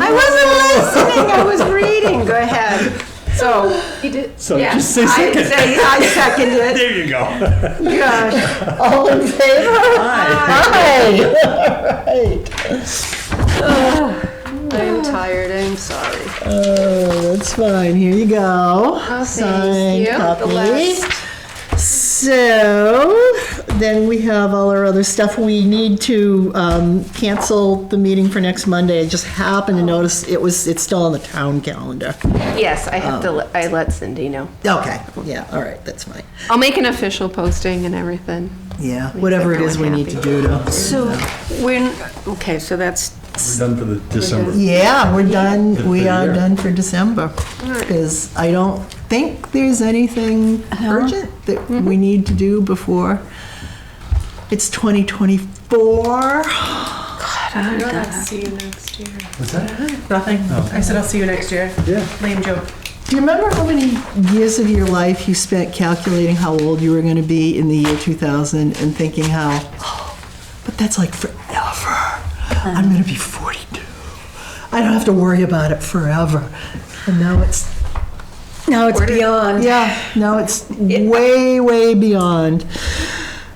I wasn't listening, I was reading. Go ahead. So, He did. So yeah, just say second. I second it. There you go. Gosh. All in favor? Aye. All right. I'm tired, I'm sorry. Oh, that's fine. Here you go. thank Signed you. copy. The last. So, then we have all our other stuff. We need to cancel the meeting for next Monday. I just happened to notice it's still on the town calendar. Yes, I have to, I let Cindy know. Okay, yeah, all right, that's fine. I'll make an official posting and everything. Yeah, whatever it is we need to do to. So when, okay, so that's, We're done for the December. Yeah, we're done, we the are year. done for December. Because I don't think there's anything urgent that we need to do before it's 2024. See you next year. What's that? Nothing. I said I'll see you next year. Yeah. Lame joke. Do you remember how many years of your life you spent calculating how old you were going to be in the year 2000 and thinking how, oh, but that's like forever. I'm going to be 42. I don't have to worry about it forever. And now it's beyond. Yeah, now it's way, way beyond.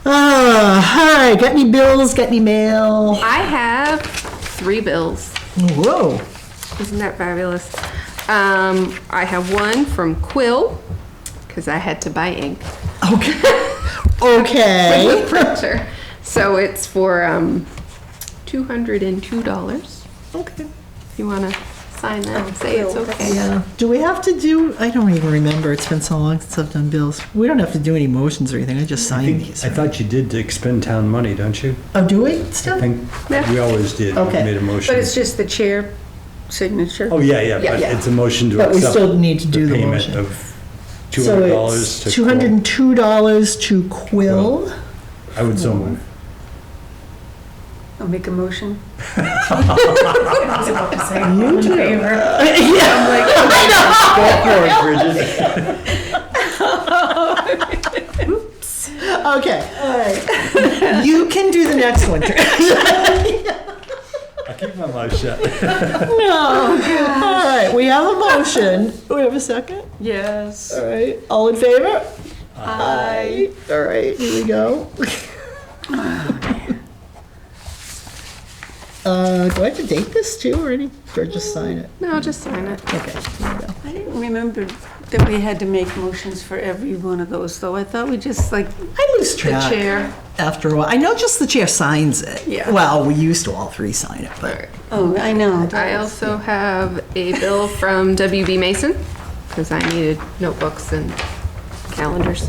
All right, got any bills, got any mail? I have 3 bills. Whoa. Isn't that fabulous? I have one from Quill, because I had to buy ink Okay. for Okay. the printer. So it's for $202. Okay. If you want to sign that and say it's okay. Yeah. Do we have to do, I don't even remember. It's been so long since I've done bills. We don't have to do any motions or anything. I just sign these. I thought you did to expend town money, don't you? Oh, do we I still? think we always did. Okay. We made a motion. but it's just the chair signature. Oh, yeah, but Yeah. it's a motion to But we accept still need to do the payment motion. of So $200 it's to $202 to Quill. I would so move. I'll make a motion. You too. Go for it, Bridget. Okay. All right. You can do the next one. I'll keep my mouth shut. No. All right. We have a motion. Do we have a second? Yes. All right. All in favor? Aye. All right. Here we go. Do I have to date this too, or just sign it? No, just sign it. Okay. Here we go. I didn't remember that we had to make motions for every one of those, though. I thought we just, like, I lose the track chair. after a while. I know just the chair signs it. Yeah. Well, we used to all three sign it, but Oh, I know. I also have a bill from WB Mason, because I needed notebooks and calendars.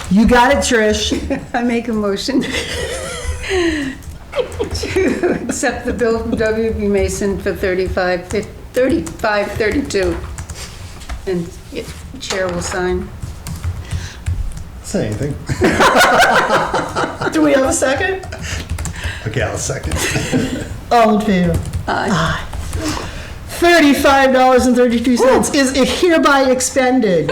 you got it, Trish. I make a motion to accept the bill from WB Mason for $35.32. And chair will sign. Say anything. Do we have a second? Okay, I'll second. All in favor? Aye. $35.32 is hereby expended.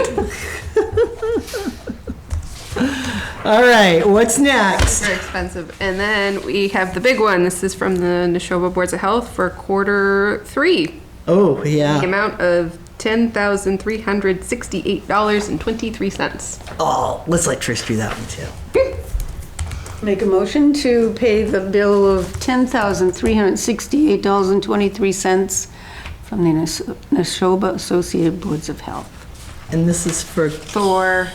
All right, what's next? Very expensive. And then we have the big one. This is from the Neshoba Boards of Health for quarter 3. Oh, The yeah. amount of $10,368.23. Oh, let's let Trish do that one too. Make a motion to pay the bill of $10,368.23 from the Neshoba Associated Boards of Health. And this is for For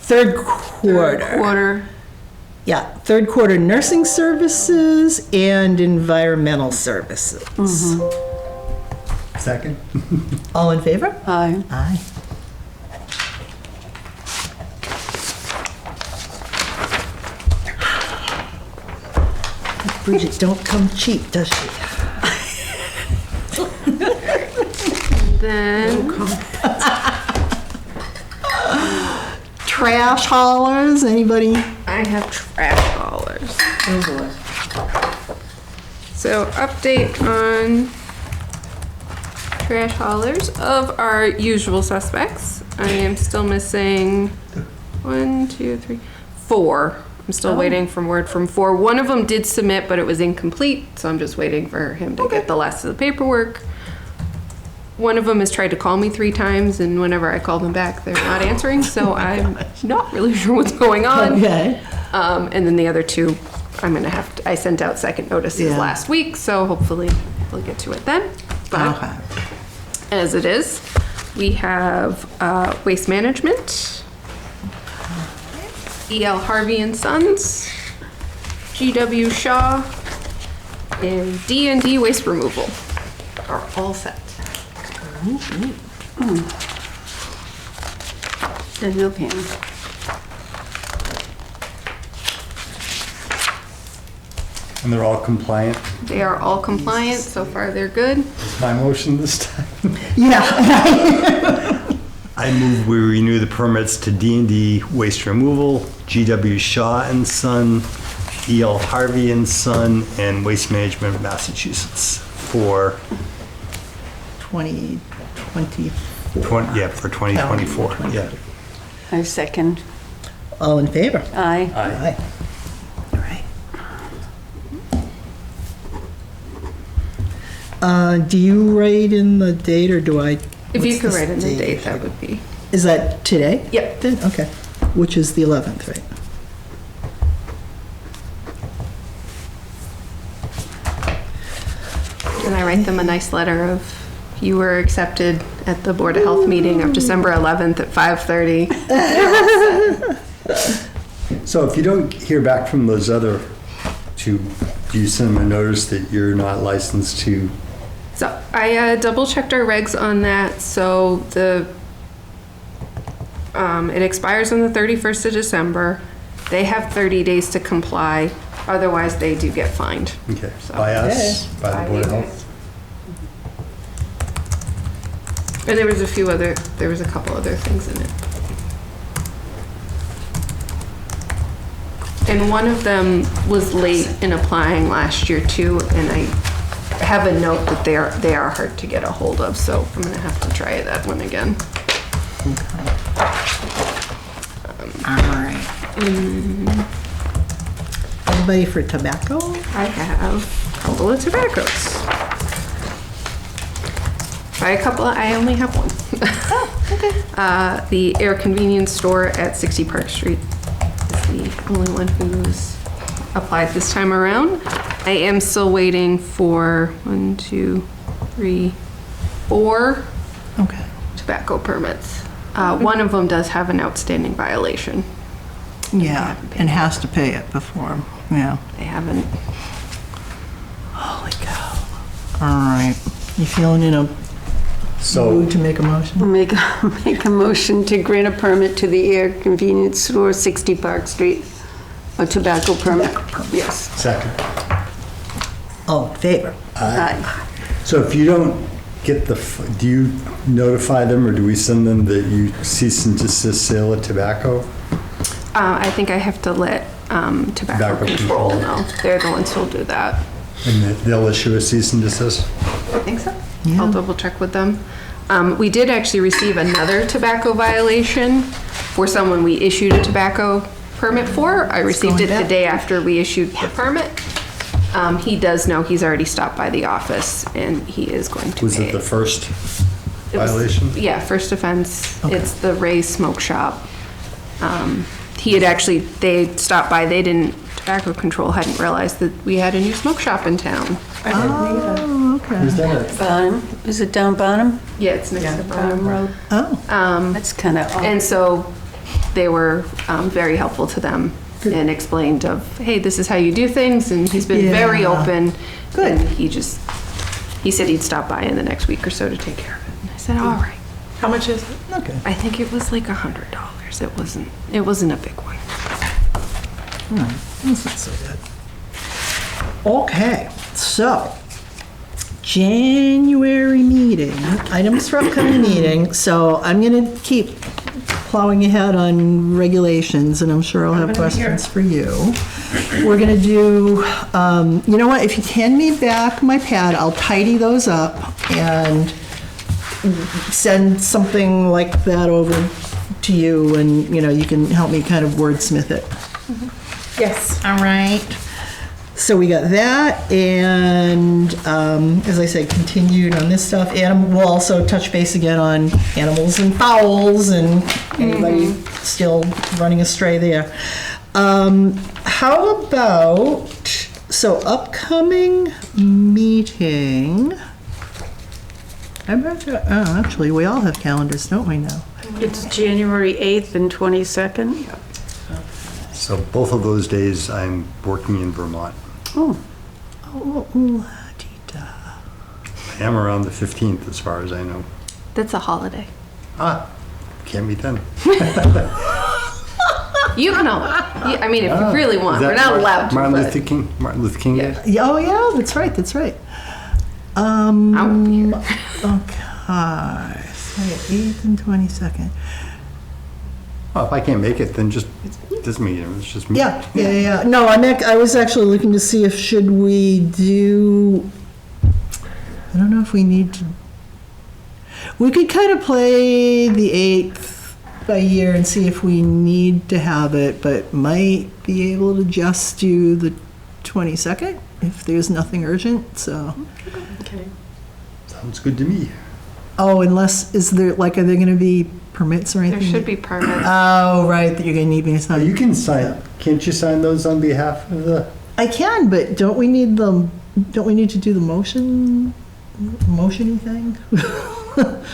third quarter. Quarter. Yeah, third quarter nursing services and environmental services. Second? All in favor? Aye. Aye. Bridget don't come cheap, does she? then Trash haulers, anybody? I have trash haulers. So update on trash haulers of our usual suspects. I am still missing 1, 2, 3, 4. I'm still waiting for word from 4. One of them did submit, but it was incomplete, so I'm just waiting for him to get the last of the paperwork. One of them has tried to call me 3 times, and whenever I call them back, they're not answering, so I'm not really sure what's going on. Okay. And then the other 2, I'm gonna have to, I sent out second notices Yeah. last week, so hopefully we'll get to it then. But Okay. as it is, we have waste management. E.L. Harvey and Sons, G.W. Shaw, and D&D Waste Removal are all set. There's no pen. And they're all compliant. They are all compliant, so far they're good. My motion this time. Yeah. I move we renew the permits to D&D Waste Removal, G.W. Shaw and Son, E.L. Harvey and Son, and Waste Management Massachusetts for 2020. for 2024. Yeah. I second. All in favor? Aye. Aye. All right. Do you write in the date or do I? If you what's could the write in the date, that would be. Is that today? Yep. Then, okay. Which is the 11th, right? And I write them a nice letter of, you were accepted at the Board of Health meeting of December 11th at 5:30. So if you don't hear back from those other two, do you send them a notice that you're not licensed to? So I double checked our regs on that. So it expires on the 31st of December. They have 30 days to comply. Otherwise, they do get fined. Okay, So- by us, by By the Board of you Health? And there was a couple other things in it. And one of them was late in applying last year too, and I have a note that they are hard to get a hold of, so I'm gonna have to try that one again. All right. Anybody for tobacco? I have a couple of tobaccos. By a couple, I only have one. The Air Convenience Store at 60 Park Street is the only one who's applied this time around. I am still waiting for 4 Okay. tobacco permits. One of them does have an outstanding violation. Yeah, and has to pay it before, yeah. They haven't. Holy cow. All right. You feeling in a So, mood to make a motion? Make a motion to grant a permit to the Air Convenience Store, 60 Park Street, a tobacco permit. Yes. second. All in favor? Aye. So if you don't get do you notify them or do we send them that you cease and desist sale of tobacco? I think I have to let tobacco Tobacco control control. know. They're the ones who'll do that. And that they'll issue a cease and desist? I think so. Yeah. I'll double check with them. We did actually receive another tobacco violation for someone we issued a tobacco permit for. I received it the day after we issued the permit. He does know, he's already stopped by the office and he is going to Was pay it the first It was- violation? Yeah, first offense. Okay. It's the Ray's Smoke Shop. He had actually, they stopped by, tobacco control hadn't realized that we had a new smoke shop in town. Oh, okay. Is that Bonham, is it down Bonham? Yeah, it's next to Burnham Road. Oh, That's kind of odd. And so they were very helpful to them and explained of, hey, this is how you do things, and he's been very Yeah. open. Good. And he said he'd stop by in the next week or so to take care of it. And I said, all right. How much is it? okay. I think it was like $100. It wasn't a big one. That's not so good. Okay, so January meeting, items for upcoming meeting. So I'm gonna keep plowing ahead on regulations, and I'm sure I'll have questions for you. We're gonna do, you know what, if you hand me back my pad, I'll tidy those up and send something like that over to you, and, you know, you can help me kind of wordsmith it. Yes. All right. So we got that, and as I said, continued on this stuff. We'll also touch base again on animals and fowls, and anybody still running astray there. How about, so upcoming meeting, actually, we all have calendars, don't we now? It's January 8th and 22nd. So both of those days, I'm working in Vermont. Oh, la-dee-da. I am around the 15th, as far as I know. That's a holiday. Can't meet then. You can all, I mean, if you really want, Is that we're not allowed to, Martin but Luther King, Martin Luther King Day? Yeah, oh, yeah, that's right, that's right. I won't be here. Okay, so 8th and 22nd. Well, if I can't make it, then just this meeting, it's just me. Yeah. No, I was actually looking to see if should we do, I don't know if we need to, we could kind of play the 8th by year and see if we need to have it, but might be able to just do the 22nd if there's nothing urgent, so. Sounds good to me. Oh, unless, are there going to be permits or anything? There should be permits. Oh, right, that you're going to need me to sign. You can sign, can't you sign those on behalf of the? I can, but don't we need to do the motion-y thing?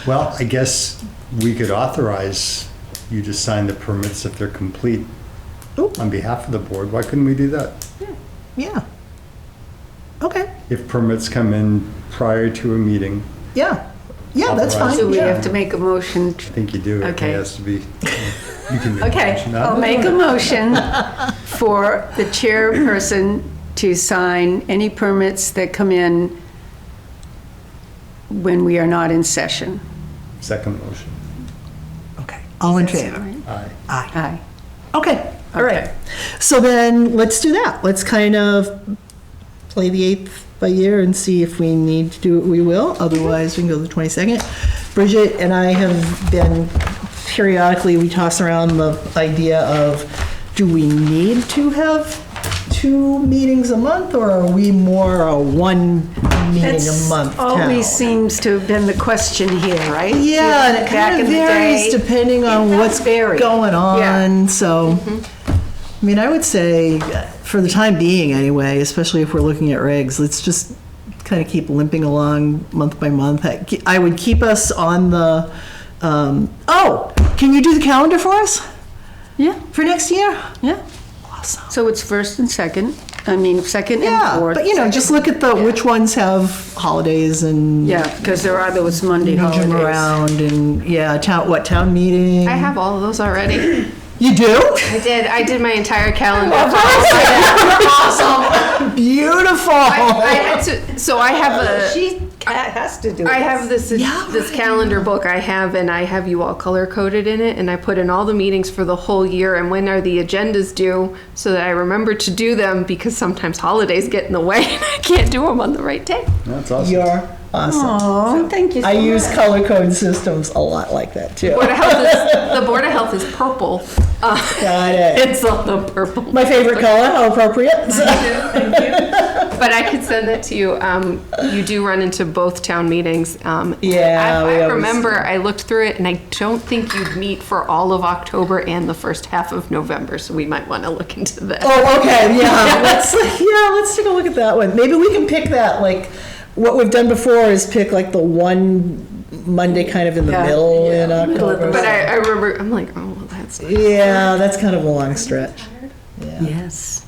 Well, I guess we could authorize you to sign the permits if they're complete Ooh. on behalf of the board. Why couldn't we do that? Yeah. Okay, If permits come in prior to a meeting, yeah, that's fine. so we yeah. have to make a motion. I think you do. Okay. It has to be, you can make a Okay, motion. I'll make a motion for the chairperson to sign any permits that come in when we are not in session. Second motion. Okay, all in Does that favor? sound Aye. Aye. right? Aye. Okay, all right. Okay. So then, let's do that. Let's kind of play the 8th by year and see if we need to do it, we will. Otherwise, we can go to the 22nd. Bridget and I have been, periodically, we toss around the idea of, do we need to have 2 meetings a month, or are we more a 1 meeting a That's month town? always seems to have been the question here, right? Yeah, and it Back kind of in the varies day. depending on what's vary. going on, Yeah. so, I mean, I would say, for the time being anyway, especially if we're looking at regs, let's just kind of keep limping along month by month. I would keep us on the, can you do the calendar for us Yeah, for next year? yeah. Awesome. So it's first and second, second and Yeah, fourth. but just look at which ones have holidays and Yeah, because there are those Monday move them holidays. around and, town meeting? I have all of those already. You do? I did my entire calendar. Awesome. Beautiful. So I have a. She has to do it. I have this calendar book I have, and I have you all color coded in it, and I put in all the meetings for the whole year and when are the agendas due, so that I remember to do them, because sometimes holidays get in the way and I can't do them on the right day. That's awesome. You're awesome. Oh, thank you so I use much. color code systems a lot like that too. The Board of Health is purple. Got it. It's all the purple. My favorite color, how appropriate. But I could send that to you. You do run into both town meetings. Yeah, we I always remember do. I looked through it, and I don't think you'd meet for all of October and the first half of November, so we might want to look into that. Oh, okay, yeah. Let's take a look at that one. Maybe we can pick that, like, what we've done before is pick like the one Monday kind of in the Yeah. middle in Middle of the October. But I remember, I'm like, oh, well, that's not. Yeah, that's kind of a long stretch. Yeah. Yes.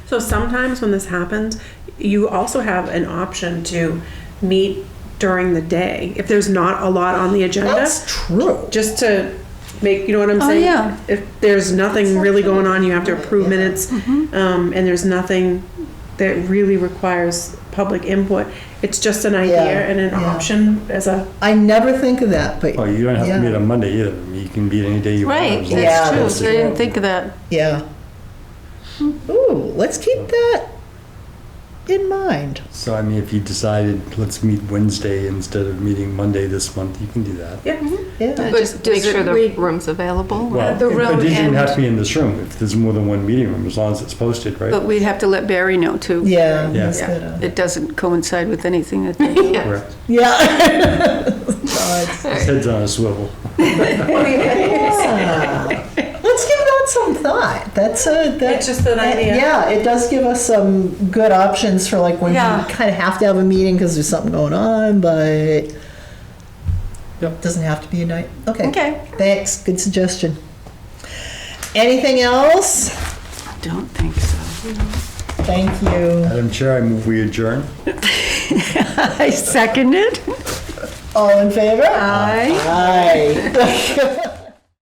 So sometimes when this happens, you also have an option to meet during the day if there's not a lot on the agenda. That's true. Just to make, you know what I'm Oh, saying? yeah. If there's nothing really going on, you have to approve minutes, and there's nothing that really requires public input. It's just an idea Yeah, and an yeah. option as a, I never think of that, but. Oh, you don't have yeah. to meet on Monday either. I mean, you can meet any day you want. Right, as long as Yeah, that's true. that's So I didn't think of that. Yeah. Ooh, let's keep that in mind. So, I mean, if you decided, let's meet Wednesday instead of meeting Monday this month, you can do that. yeah. Yeah. But Just make does sure it the read- room's available. Well, The room it doesn't and- have to be in this room. If there's more than one meeting room, as long as it's posted, right? But we'd have to let Barry know too. Yeah. Yeah. that's good. It doesn't coincide with anything that they do. Correct. Yeah. God. His head's on a swivel. Yeah. Let's give that some thought. It's just an idea. Yeah, it does give us some good options for like when Yeah. you kind of have to have a meeting because there's something going on, but Yep. doesn't have to be a night. Okay. Okay. Thanks. Good suggestion. Anything else? don't think so. Thank you. Madam Chair, I move we adjourn. I second it. All in favor? Aye. Aye.